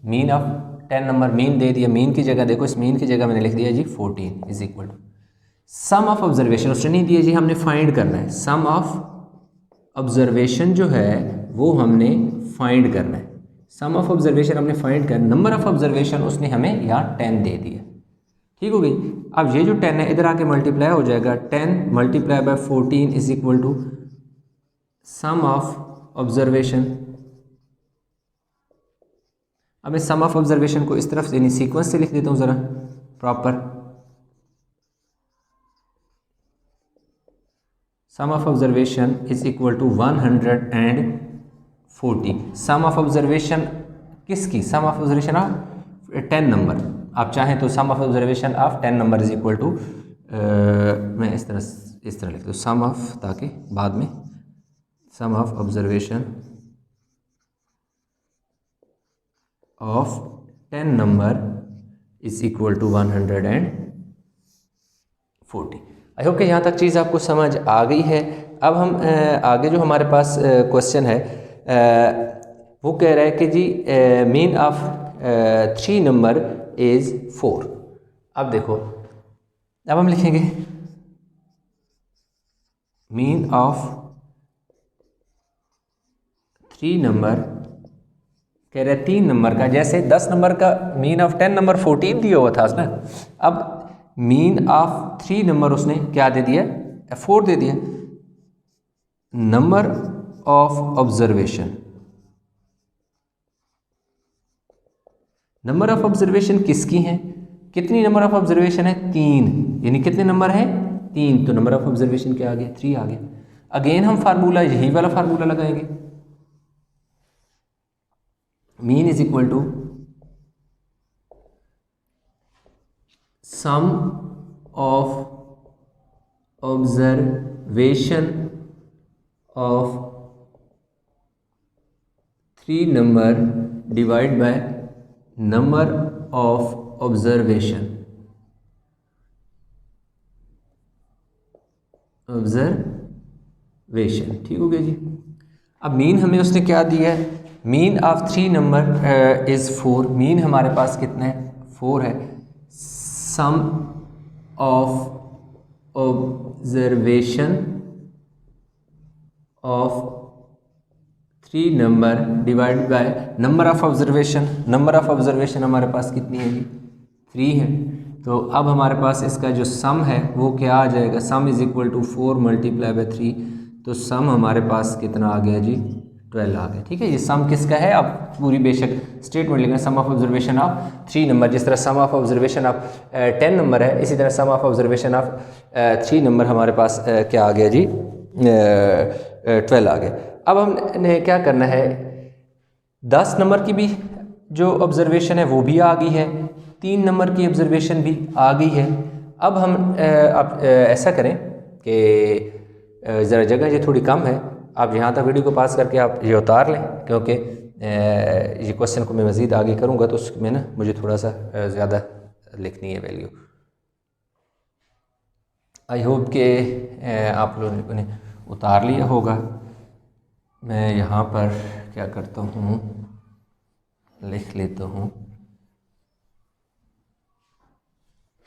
mean of 10 number mean they दिया। मीन की जगह देखो, इस मीन की जगह मैंने लिख दिया जी 14 is equal to sum of observation उसने नहीं दिया जी, हमने फाइंड करना है। सम ऑफ ऑब्जर्वेशन जो है वो हमने फाइंड करना है। सम ऑफ ऑब्जर्वेशन हमने फाइंड करना, नंबर ऑफ ऑब्जर्वेशन उसने हमें यहाँ 10 दे दिया। ठीक हो गई। अब ये जो 10 है इधर आके मल्टीप्लाई हो जाएगा, 10 multiply by 14 is equal to sum of observation. अब मैं सम ऑफ ऑब्जर्वेशन को इस तरफ से यानी सीक्वेंस से लिख देता हूँ ज़रा proper. Sum of observation is equal to 140। Sum of observation किसकी? Sum of observation of 10 number. आप चाहें तो sum of observation of 10 number is equal to, मैं इस तरह लिख दूँ सम ऑफ, ताकि बाद में sum of observation of 10 number is equal to 140। I hope कि यहाँ तक चीज़ आपको समझ आ गई है। अब हम आगे जो हमारे पास क्वेश्चन है वो कह रहा है कि G mean of 3 number is 4। अब देखो, अब हम लिखेंगे मीन ऑफ 3 नंबर, कह रहे 3 नंबर का, जैसे 10 नंबर का मीन ऑफ 10 नंबर 14 दिया हुआ था ना, अब मीन ऑफ 3 नंबर उसने क्या दे दिया? 4 दे दिया। Number of observation, number of observation किसकी हैं? कितनी नंबर ऑफ ऑब्जर्वेशन है? 3, यानी कितने नंबर हैं? 3, तो नंबर ऑफ ऑब्जर्वेशन क्या आ गया? 3 आ गया। अगेन हम फार्मूला यही वाला फार्मूला लगाएंगे, mean is equal to sum of observation of 3 number divide by number of observation. ठीक हो गया जी। अब मीन हमें उसने क्या दिया है? Mean of 3 number is 4। Mean हमारे पास कितना है? 4 है। Sum of observation of 3 number divide by number of observation. Number of observation हमारे पास कितनी है जी? 3 है। तो अब हमारे पास इसका जो सम है वो क्या आ जाएगा? Sum is equal to 4 multiply by 3, तो सम हमारे पास कितना आ गया जी? 12 आ गया। ठीक है, ये सम किसका है? आप पूरी बेशक स्टेटमेंट लिखें, सम ऑफ ऑब्जर्वेशन ऑफ 3 नंबर। जिस तरह sum of observation of 10 number है, इसी तरह sum of observation of 3 number हमारे पास क्या आ गया जी? 12 आ गया। अब हमने क्या करना है? 10 नंबर की भी जो ऑब्जर्वेशन है वो भी आ गई है, 3 नंबर की ऑब्जर्वेशन भी आ गई है। अब हम आप ऐसा करें कि ज़रा जगह ये थोड़ी कम है, आप यहाँ तक वीडियो को पास करके आप ये उतार लें, क्योंकि ये क्वेश्चन को मैं मज़ीद आगे करूँगा तो उसमें ना मुझे थोड़ा सा ज़्यादा लिखनी है वैल्यू। आई होप कि आप लोगों ने उतार लिया होगा। मैं यहाँ पर क्या करता हूँ, लिख लेता हूँ,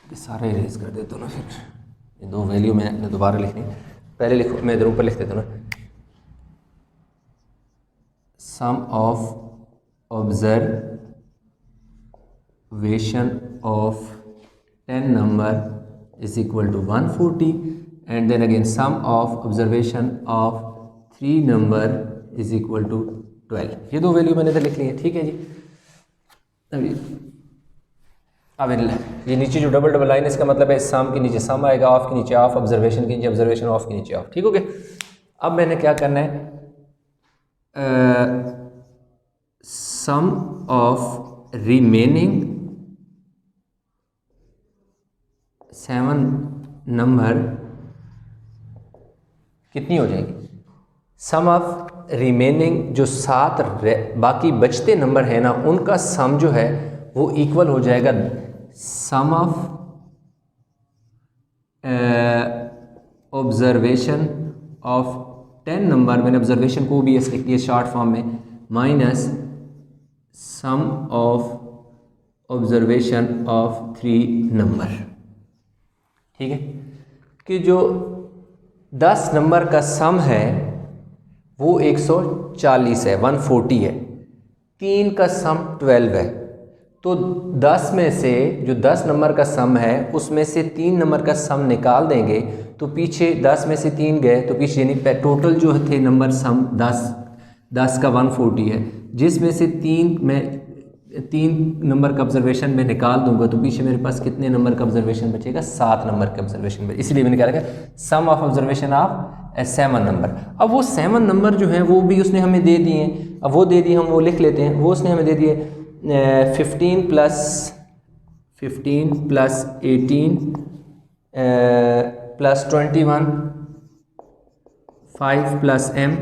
सारे इरेज कर देता हूँ ना, फिर ये 2 वैल्यू मैं दोबारा लिखनी। पहले लिखो, मैं इधर ऊपर लिख देता हूँ ना, sum of observation of 10 number is equal to 140 and then again sum of observation of 3 number is equal to 12। ये 2 वैल्यू मैंने इधर लिख ली है। ठीक है जी। अब ये नीचे जो डबल लाइन है इसका मतलब है सम के नीचे सम आएगा, ऑफ के नीचे ऑफ, ऑब्जर्वेशन के नीचे ऑब्जर्वेशन, ऑफ के नीचे ऑफ। ठीक हो गया। अब मैंने क्या करना है? सम ऑफ रिमेनिंग 7 नंबर कितनी हो जाएगी? सम ऑफ रिमेनिंग जो 7 बाकी बचते नंबर है ना, उनका सम जो है वो इक्वल हो जाएगा सम ऑफ ऑब्जर्वेशन ऑफ 10 नंबर, मैंने ऑब्जर्वेशन को भी ऐसे लिख दिया शॉर्ट फॉर्म में, minus sum of observation of 3 number. ठीक है, कि जो 10 नंबर का सम है वो 140 है, 140 है, 3 का सम 12 है। तो 10 में से जो 10 नंबर का सम है उसमें से 3 नंबर का सम निकाल देंगे तो पीछे 10 में से 3 गए तो पीछे यानी टोटल जो थे नंबर सम 10 का 140 है, जिसमें से 3 नंबर का ऑब्जर्वेशन में निकाल दूंगा तो पीछे मेरे पास कितने नंबर का ऑब्जर्वेशन बचेगा, 7 नंबर का ऑब्जर्वेशन बचेगा। इसलिए मैंने क्या रखा, सम ऑफ ऑब्जर्वेशन ऑफ 7 नंबर। अब वो 7 नंबर जो है वो भी उसने हमें दे दिए, अब वो दे दिए, हम वो लिख लेते हैं। वो उसने हमें दे दिए 15 प्लस 18 प्लस 21, 5 प्लस m,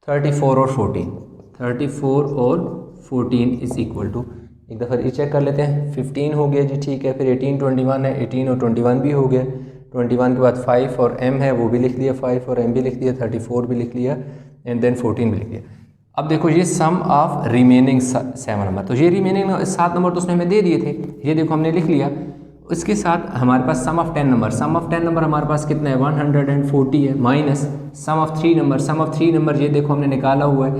34 और 14, 34 और 14 इज इक्वल टू, एक दफ़ा ये चेक कर लेते हैं, 15 हो गया जी, ठीक है। फिर 18 21 है, 18 और 21 भी हो गया। 21 के बाद 5 और m है वो भी लिख लिया, 5 और m भी लिख लिया, 34 भी लिख लिया एंड देन 14 भी लिख लिया। अब देखो ये सम ऑफ रिमेनिंग 7 नंबर, तो ये रिमेनिंग 7 नंबर तो उसने हमें दे दिए थे, ये देखो हमने लिख लिया। इसके साथ हमारे पास sum of 10 number, sum of 10 number हमारे पास कितना है 140 है, minus sum of 3 number, sum of 3 number ये देखो हमने निकाला हुआ है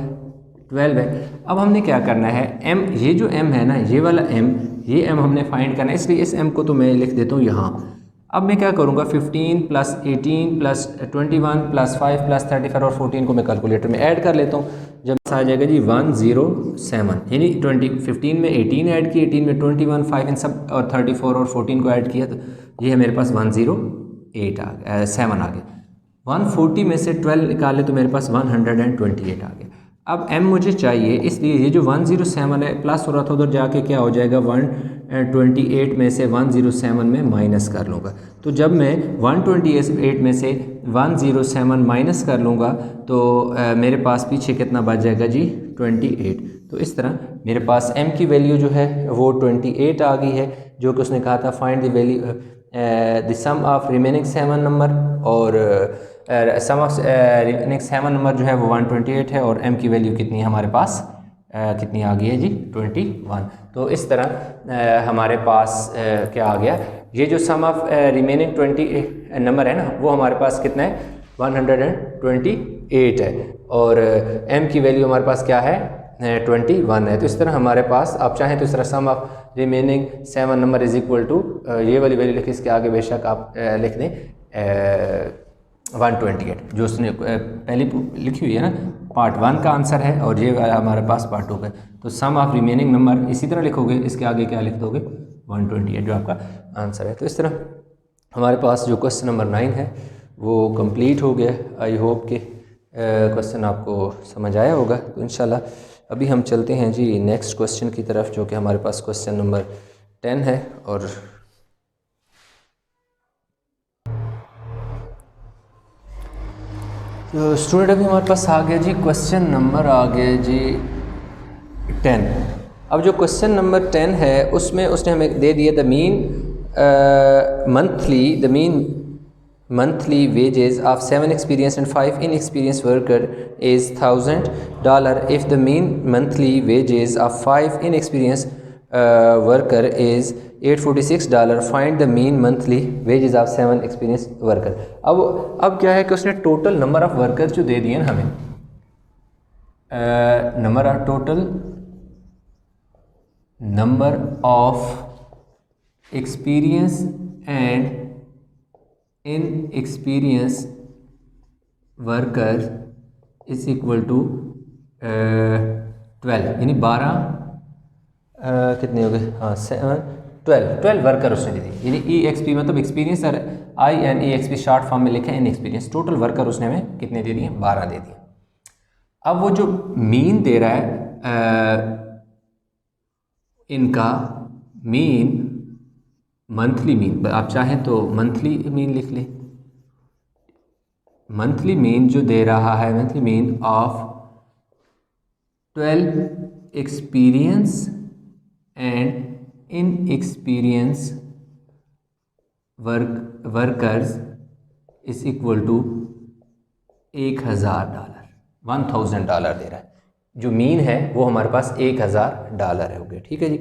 12 है। अब हमने क्या करना है, m, ये जो m है ना, ये वाला m, ये m हमने फाइंड करना है, इसलिए इस m को तो मैं लिख देता हूँ यहाँ। अब मैं क्या करूँगा, 15 प्लस 18 प्लस 21 प्लस 5 प्लस 34 और 14 को मैं कैलकुलेटर में ऐड कर लेता हूँ। जब आ जाएगा जी 107, यानी 15 में 18 ऐड किया, 18 में 21, 5 इन सब और 34 और 14 को ऐड किया तो ये है मेरे पास 108 आ गया, 7 आ गया। 140 में से 12 निकाले तो मेरे पास 128 आ गया। अब m मुझे चाहिए, इसलिए ये जो 107 है प्लस हो रहा था उधर जाके क्या हो जाएगा 128 में से 107 में माइनस कर लूँगा। तो जब मैं 128 में से 107 माइनस कर लूँगा तो मेरे पास पीछे कितना बच जाएगा जी 28। तो इस तरह मेरे पास m की वैल्यू जो है वो 28 आ गई है, जो कि उसने कहा था find the value the sum of remaining 7 number, और सम ऑफ रिमेनिंग 7 नंबर जो है वो 128 है, और m की वैल्यू कितनी है हमारे पास, कितनी आ गई है जी 21। तो इस तरह हमारे पास क्या आ गया, ये जो सम ऑफ रिमेनिंग 20 नंबर है ना वो हमारे पास कितना है 128 है, और m की वैल्यू हमारे पास क्या है 21 है। तो इस तरह हमारे पास, आप चाहें तो इस तरह sum of remaining 7 number is equal to ये वाली वैल्यू लिखिए, इसके आगे बेशक आप लिख दें 128, जो उसने पहली लिखी हुई है ना, पार्ट 1 का आंसर है, और ये हमारे पास पार्ट 2 का। तो सम ऑफ रिमेनिंग नंबर इसी तरह लिखोगे, इसके आगे क्या लिख दोगे 128 जो आपका आंसर है। तो इस तरह हमारे पास जो क्वेश्चन नंबर 9 है वो कंप्लीट हो गया। आई होप कि क्वेश्चन आपको समझ आया होगा। तो इंशाल्लाह अभी हम चलते हैं जी नेक्स्ट क्वेश्चन की तरफ, जो कि हमारे पास क्वेश्चन नंबर 10 है। और तो स्टूडेंट अभी हमारे पास आ गया जी क्वेश्चन नंबर आ गया जी 10। अब जो क्वेश्चन नंबर 10 है उसमें उसने हमें दे दिया the mean monthly wages of 7 experienced and 5 inexperienced worker is $1,000 if the mean monthly wages of 5 inexperienced worker is $846. Find the mean monthly wages of 7 experienced worker। अब क्या है कि उसने टोटल नंबर ऑफ वर्कर्स जो दे दिए ना हमें, number of total number of experience and inexperience worker is equal to 12, यानी 12 कितने हो गए, हाँ 12 वर्कर उसने दे दी, यानी ई एक्सपी मतलब एक्सपीरियंस और INEXP शॉर्ट फॉर्म में लिखा है इनएक्सपीरियंस। टोटल वर्कर उसने हमें कितने दे दिए 12 दे दिए। अब वो जो मीन दे रहा है इनका मीन, मंथली मीन, आप चाहें तो मंथली मीन लिख लें, मंथली मीन जो दे रहा है, monthly mean of 12 experience and inexperience workers is equal to $1,000, $1,000 दे रहा है। जो मीन है वो हमारे पास $1,000 है, हो गया। ठीक है जी,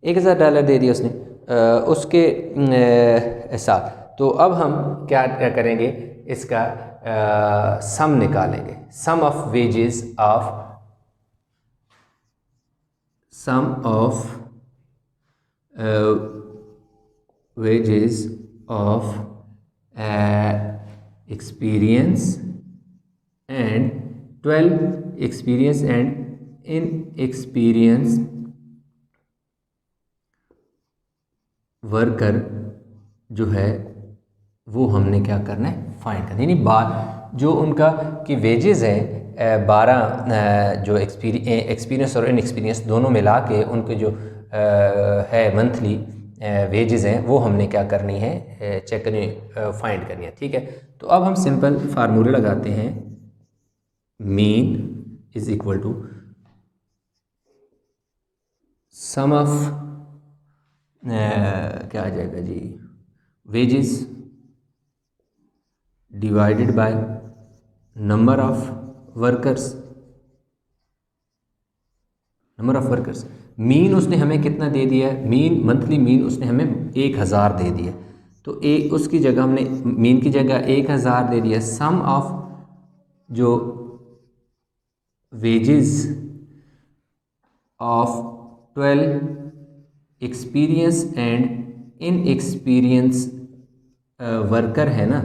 $1,000 दे दिया उसने उसके साथ। तो अब हम क्या करेंगे, इसका सम निकालेंगे। Sum of wages of wages of experience and 12 experience and inexperience worker जो है वो हमने क्या करना है, फाइंड करना है। यानी बात जो उनका की वेजेस है 12 जो एक्सपीरियंस और इनएक्सपीरियंस दोनों मिला के उनके जो है मंथली वेजेस हैं वो हमने क्या करनी है, चेक करनी, फाइंड करनी है। ठीक है, तो अब हम सिंपल फार्मूले लगाते हैं। Mean is equal to sum of क्या आ जाएगा जी, wages divided by number of workers. Mean उसने हमें कितना दे दिया है, मीन मंथली मीन उसने हमें 1,000 दे दिया। तो एक उसकी जगह हमने मीन की जगह 1,000 दे दिया। सम ऑफ जो wages of 12 experience and inexperience worker है ना,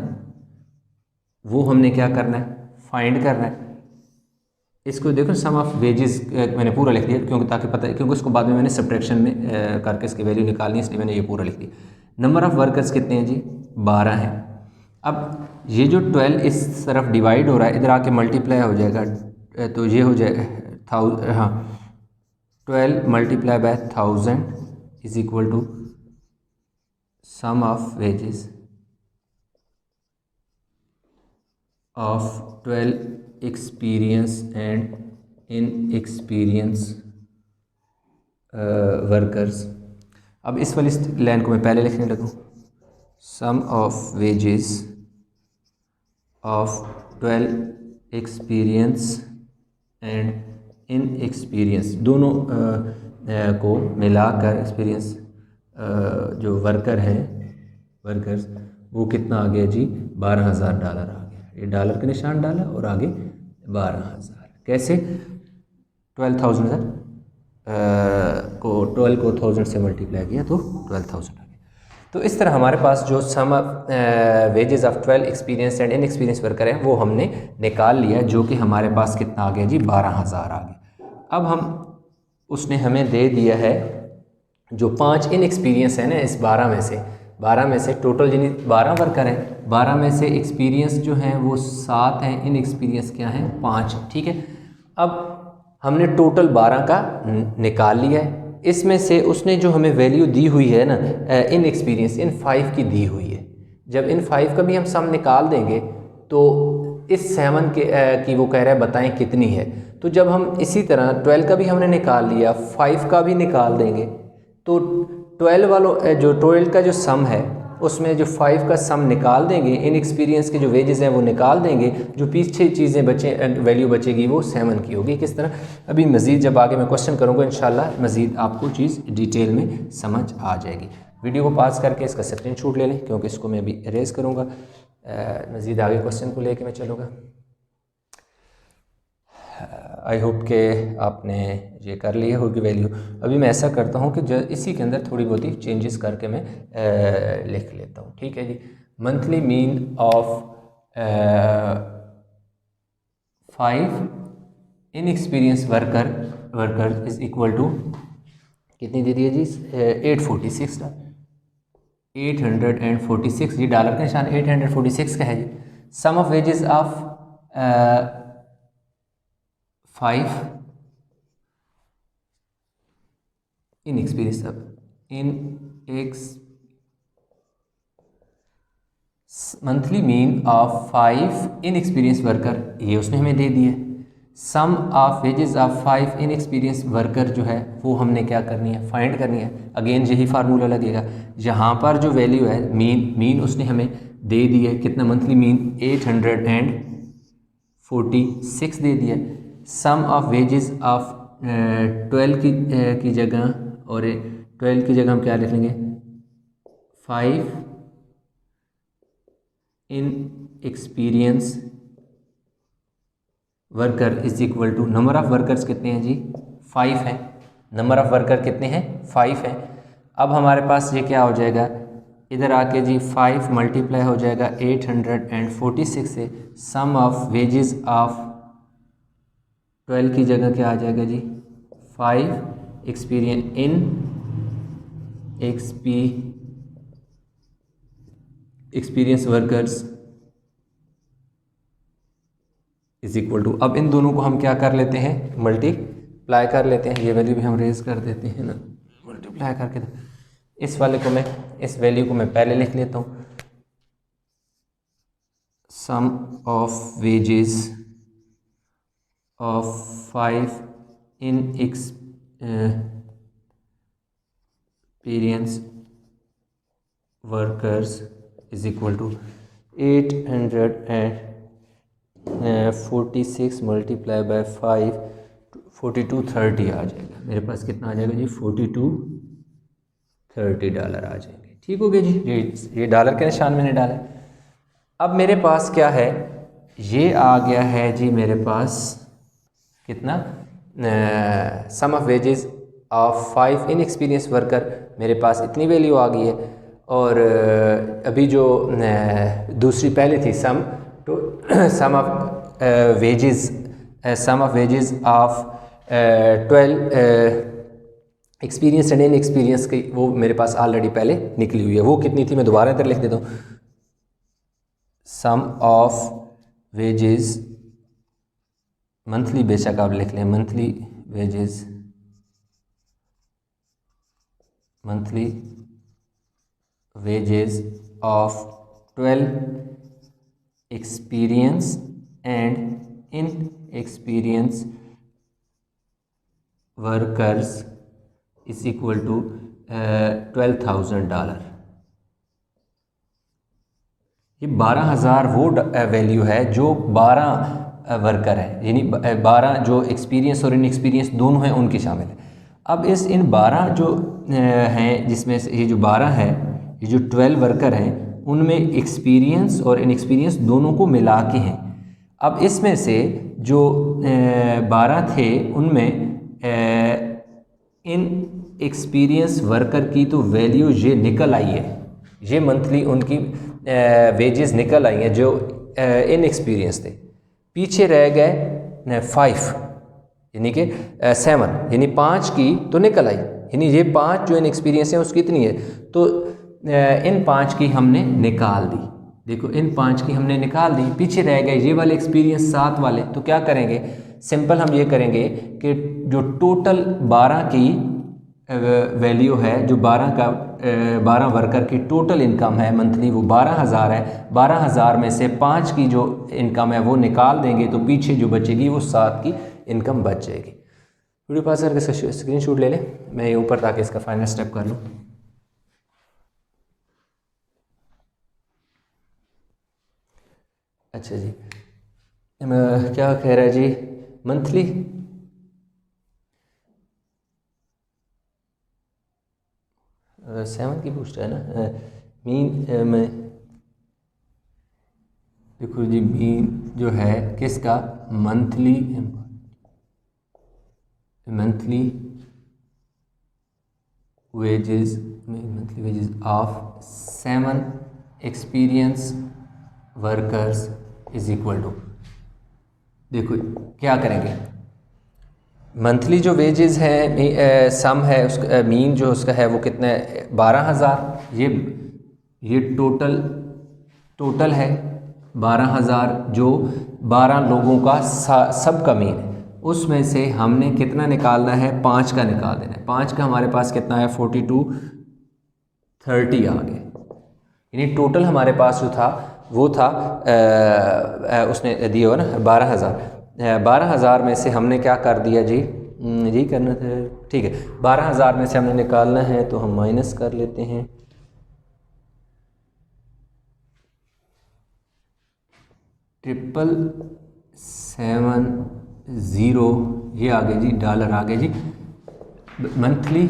वो हमने क्या करना है, फाइंड करना है। इसको देखो, सम ऑफ वेजेस मैंने पूरा लिख दिया क्योंकि ताकि पता है, क्योंकि उसको बाद में मैंने सब्ट्रैक्शन में करके इसकी वैल्यू निकालनी है, इसलिए मैंने ये पूरा लिख दिया। नंबर ऑफ वर्कर्स कितने हैं जी, 12 हैं। अब ये जो 12 इस तरफ डिवाइड हो रहा है, इधर आके मल्टीप्लाई हो जाएगा, तो ये हो जाएगा हाँ 12 multiply by 1000 is equal to sum of wages of 12 experience and inexperience workers. अब इस वाली लाइन को मैं पहले लिखने लगूँ, sum of wages of 12 experience and inexperience, दोनों को मिलाकर एक्सपीरियंस जो वर्कर हैं, वर्कर्स, वो कितना आ गया जी, $12,000 आ गया। ये डॉलर का निशान डाला और आगे 12,000। कैसे, 12,000 को 12 को 1000 से मल्टीप्लाई किया तो 12,000 आ गया। तो इस तरह हमारे पास जो sum wages of 12 experience and inexperience worker हैं वो हमने निकाल लिया, जो कि हमारे पास कितना आ गया जी, 12,000 आ गया। अब हम उसने हमें दे दिया है जो 5 इनएक्सपीरियंस है ना, इस 12 में से टोटल जिन 12 वर्कर हैं, 12 में से एक्सपीरियंस जो हैं वो 7 हैं, इनएक्सपीरियंस क्या हैं, 5। ठीक है, अब हमने टोटल 12 का निकाल लिया है। इसमें से उसने जो हमें वैल्यू दी हुई है ना, इन एक्सपीरियंस इन 5 की दी हुई है। जब इन 5 का भी हम सम निकाल देंगे तो इस 7 की वो कह रहा है बताएं कितनी है। तो जब हम इसी तरह 12 का भी हमने निकाल लिया, 5 का भी निकाल देंगे, तो 12 वालों जो 12 का जो सम है उसमें जो 5 का सम निकाल देंगे, इन एक्सपीरियंस के जो वेजेस हैं वो निकाल देंगे, जो पीछे चीज़ें बचे वैल्यू बचेगी वो 7 की होगी। किस तरह, अभी मज़ीद जब आगे मैं क्वेश्चन करूँगा इंशाल्लाह मज़ीद आपको चीज़ डिटेल में समझ आ जाएगी। वीडियो को पास करके इसका स्क्रीनशॉट ले लें, क्योंकि इसको मैं अभी इरेज करूँगा, मज़ीद आगे क्वेश्चन को लेके मैं चलूँगा। आई होप के आपने ये कर लिया होगी वैल्यू। अभी मैं ऐसा करता हूँ कि जो इसी के अंदर थोड़ी बहुत ही चेंजेस करके मैं लिख लेता हूँ। ठीक है जी, monthly mean of 5 inexperience worker is equal to कितनी दे दी है जी, 846 जी, डॉलर का निशान 846 का है जी। Sum of wages of 5 inexperience, अब इन monthly mean of 5 inexperience worker, ये उसने हमें दे दिया। Sum of wages of 5 inexperience worker जो है वो हमने क्या करनी है, फाइंड करनी है। अगेन यही फार्मूला लगेगा। यहाँ पर जो वैल्यू है मीन उसने हमें दे दी है, कितना मंथली मीन 846 दे दिया। सम ऑफ वेजेस ऑफ 12 की जगह, और 12 की जगह हम क्या लिख लेंगे, 5 inexperience worker is equal to, number of workers कितने हैं जी, 5 हैं। नंबर ऑफ़ वर्कर कितने हैं, 5 हैं। अब हमारे पास ये क्या हो जाएगा, इधर आके जी 5 मल्टीप्लाई हो जाएगा 846 से। सम ऑफ वेजेस ऑफ 12 की जगह क्या आ जाएगा जी, 5 experience workers is equal to, अब इन दोनों को हम क्या कर लेते हैं, मल्टीप्लाई कर लेते हैं। ये वैल्यू भी हम रेज कर देते हैं ना, मल्टीप्लाई करके। इस वाले को मैं, इस वैल्यू को मैं पहले लिख लेता हूँ। Sum of wages of 5 inexperience workers is equal to 846 multiply by 5, 4230 आ जाएगा। मेरे पास कितना आ जाएगा जी, 4230 डॉलर आ जाएंगे। ठीक हो गया जी, ये डॉलर के निशान मैंने डाला। अब मेरे पास क्या है, ये आ गया है जी मेरे पास कितना, sum of wages of 5 inexperience worker, मेरे पास इतनी वैल्यू आ गई है। और अभी जो दूसरी पहले थी sum of wages of 12 experience and inexperience की, वो मेरे पास ऑलरेडी पहले निकली हुई है। वो कितनी थी, मैं दोबारा इधर लिख देता हूँ। सम ऑफ वेजेस मंथली, बेशक आप लिख लें monthly wages, monthly wages of 12 experience and inexperience workers is equal to $12,000। ये 12,000 वो वैल्यू है जो 12 वर्कर है, यानी 12 जो एक्सपीरियंस और इन एक्सपीरियंस दोनों हैं उनकी शामिल है। अब इन 12 जो हैं, जिसमें से ये जो 12 है, ये जो 12 वर्कर हैं, उनमें एक्सपीरियंस और इन एक्सपीरियंस दोनों को मिला के हैं। अब इसमें से जो 12 थे उनमें इन एक्सपीरियंस वर्कर की तो वैल्यू ये निकल आई है, ये मंथली उनकी वेजेस निकल आई हैं जो इन एक्सपीरियंस थे। पीछे रह गए 5 यानी कि 7, यानी 5 की तो निकल आई, यानी ये 5 जो इन एक्सपीरियंस हैं उसकी इतनी है, तो इन 5 की हमने निकाल दी। देखो इन 5 की हमने निकाल दी, पीछे रह गए ये वाले एक्सपीरियंस 7 वाले। तो क्या करेंगे, सिंपल हम ये करेंगे कि जो टोटल 12 की वैल्यू है, जो 12 वर्कर की टोटल इनकम है मंथली, वो 12,000 है। 12,000 में से 5 की जो इनकम है वो निकाल देंगे, तो पीछे जो बचेगी वो 7 की इनकम बच जाएगी। वीडियो पास करके स्क्रीनशॉट ले लें, मैं ऊपर ताकि इसका फाइनल स्टेप कर लूँ। अच्छा जी, क्या कह रहा है जी, मंथली सेवन की पूछ रहा है ना, मीन में देखो जी, मीन जो है किसका, monthly wages of 7 experience workers is equal to, देखो क्या करेंगे, मंथली जो वेजेस है सम है उसका मीन जो उसका है वो कितना है 12,000। ये टोटल है 12,000 जो 12 लोगों का सब का मीन है। उसमें से हमने कितना निकालना है, 5 का निकाल देना है। 5 का हमारे पास कितना है 4230 आ गए, यानी टोटल हमारे पास जो था वो था उसने दिया हो ना 12,000। 12,000 में से हमने क्या कर दिया जी, जी करना था, ठीक है। 12,000 में से हमने निकालना है तो हम माइनस कर लेते हैं। 777 ये आ गए जी, डॉलर आ गए जी। मंथली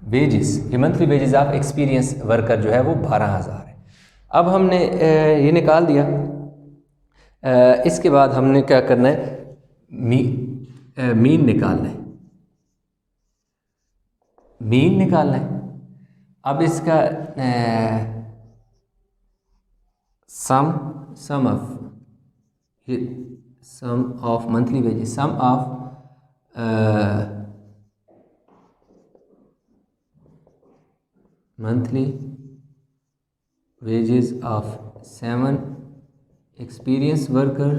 वेजेस, ये monthly wages of experience worker जो है वो 12,000 है। अब हमने ये निकाल दिया। इसके बाद हमने क्या करना है, मीन निकालना है, मीन निकालना है। अब इसका sum of monthly wages, sum of monthly wages of 7 experience worker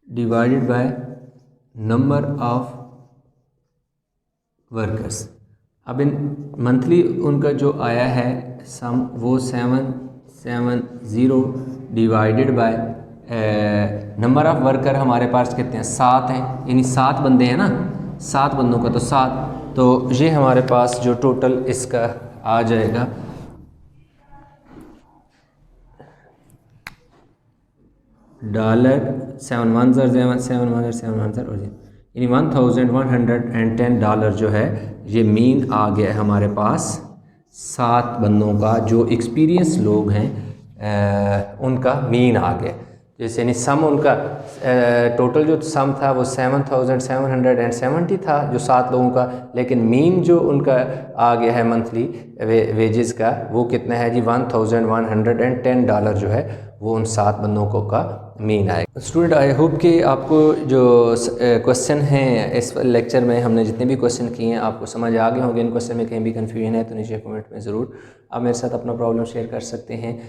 divided by number of workers. अब इन मंथली उनका जो आया है सम, वो 770 divided by number of worker हमारे पास कितने हैं, 7 हैं, यानी 7 बंदे हैं ना, 7 बंदों का तो 7, तो ये हमारे पास जो टोटल इसका आ जाएगा $7,107 और यानी $1,110 जो है ये मीन आ गया है हमारे पास 7 बंदों का, जो एक्सपीरियंस लोग हैं उनका मीन आ गया। जैसे यानी सम उनका टोटल जो सम था वो 7,770 था जो 7 लोगों का, लेकिन मीन जो उनका आ गया है मंथली वेजेस का वो कितना है जी, $1,110 जो है वो उन 7 बंदों को का मीन आएगा। स्टूडेंट आई होप कि आपको जो क्वेश्चन हैं इस लेक्चर में हमने जितने भी क्वेश्चन किए हैं आपको समझ आ गए होंगे। इन क्वेश्चन में कहीं भी कन्फ्यूजन है तो नीचे कमेंट में ज़रूर आप मेरे साथ अपना प्रॉब्लम शेयर कर सकते हैं,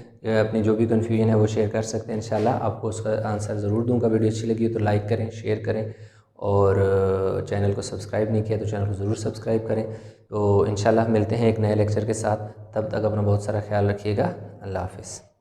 अपनी जो भी कन्फ्यूजन है वो शेयर कर सकते हैं। इंशाल्लाह आपको उसका आंसर ज़रूर दूँगा। वीडियो अच्छी लगी तो लाइक करें, शेयर करें, और चैनल को सब्सक्राइब नहीं किया तो चैनल को ज़रूर सब्सक्राइब करें। तो इंशाल्लाह मिलते हैं एक नए लेक्चर के साथ, तब तक अपना बहुत सारा ख्याल रखिएगा। अल्लाह हाफ़िज़।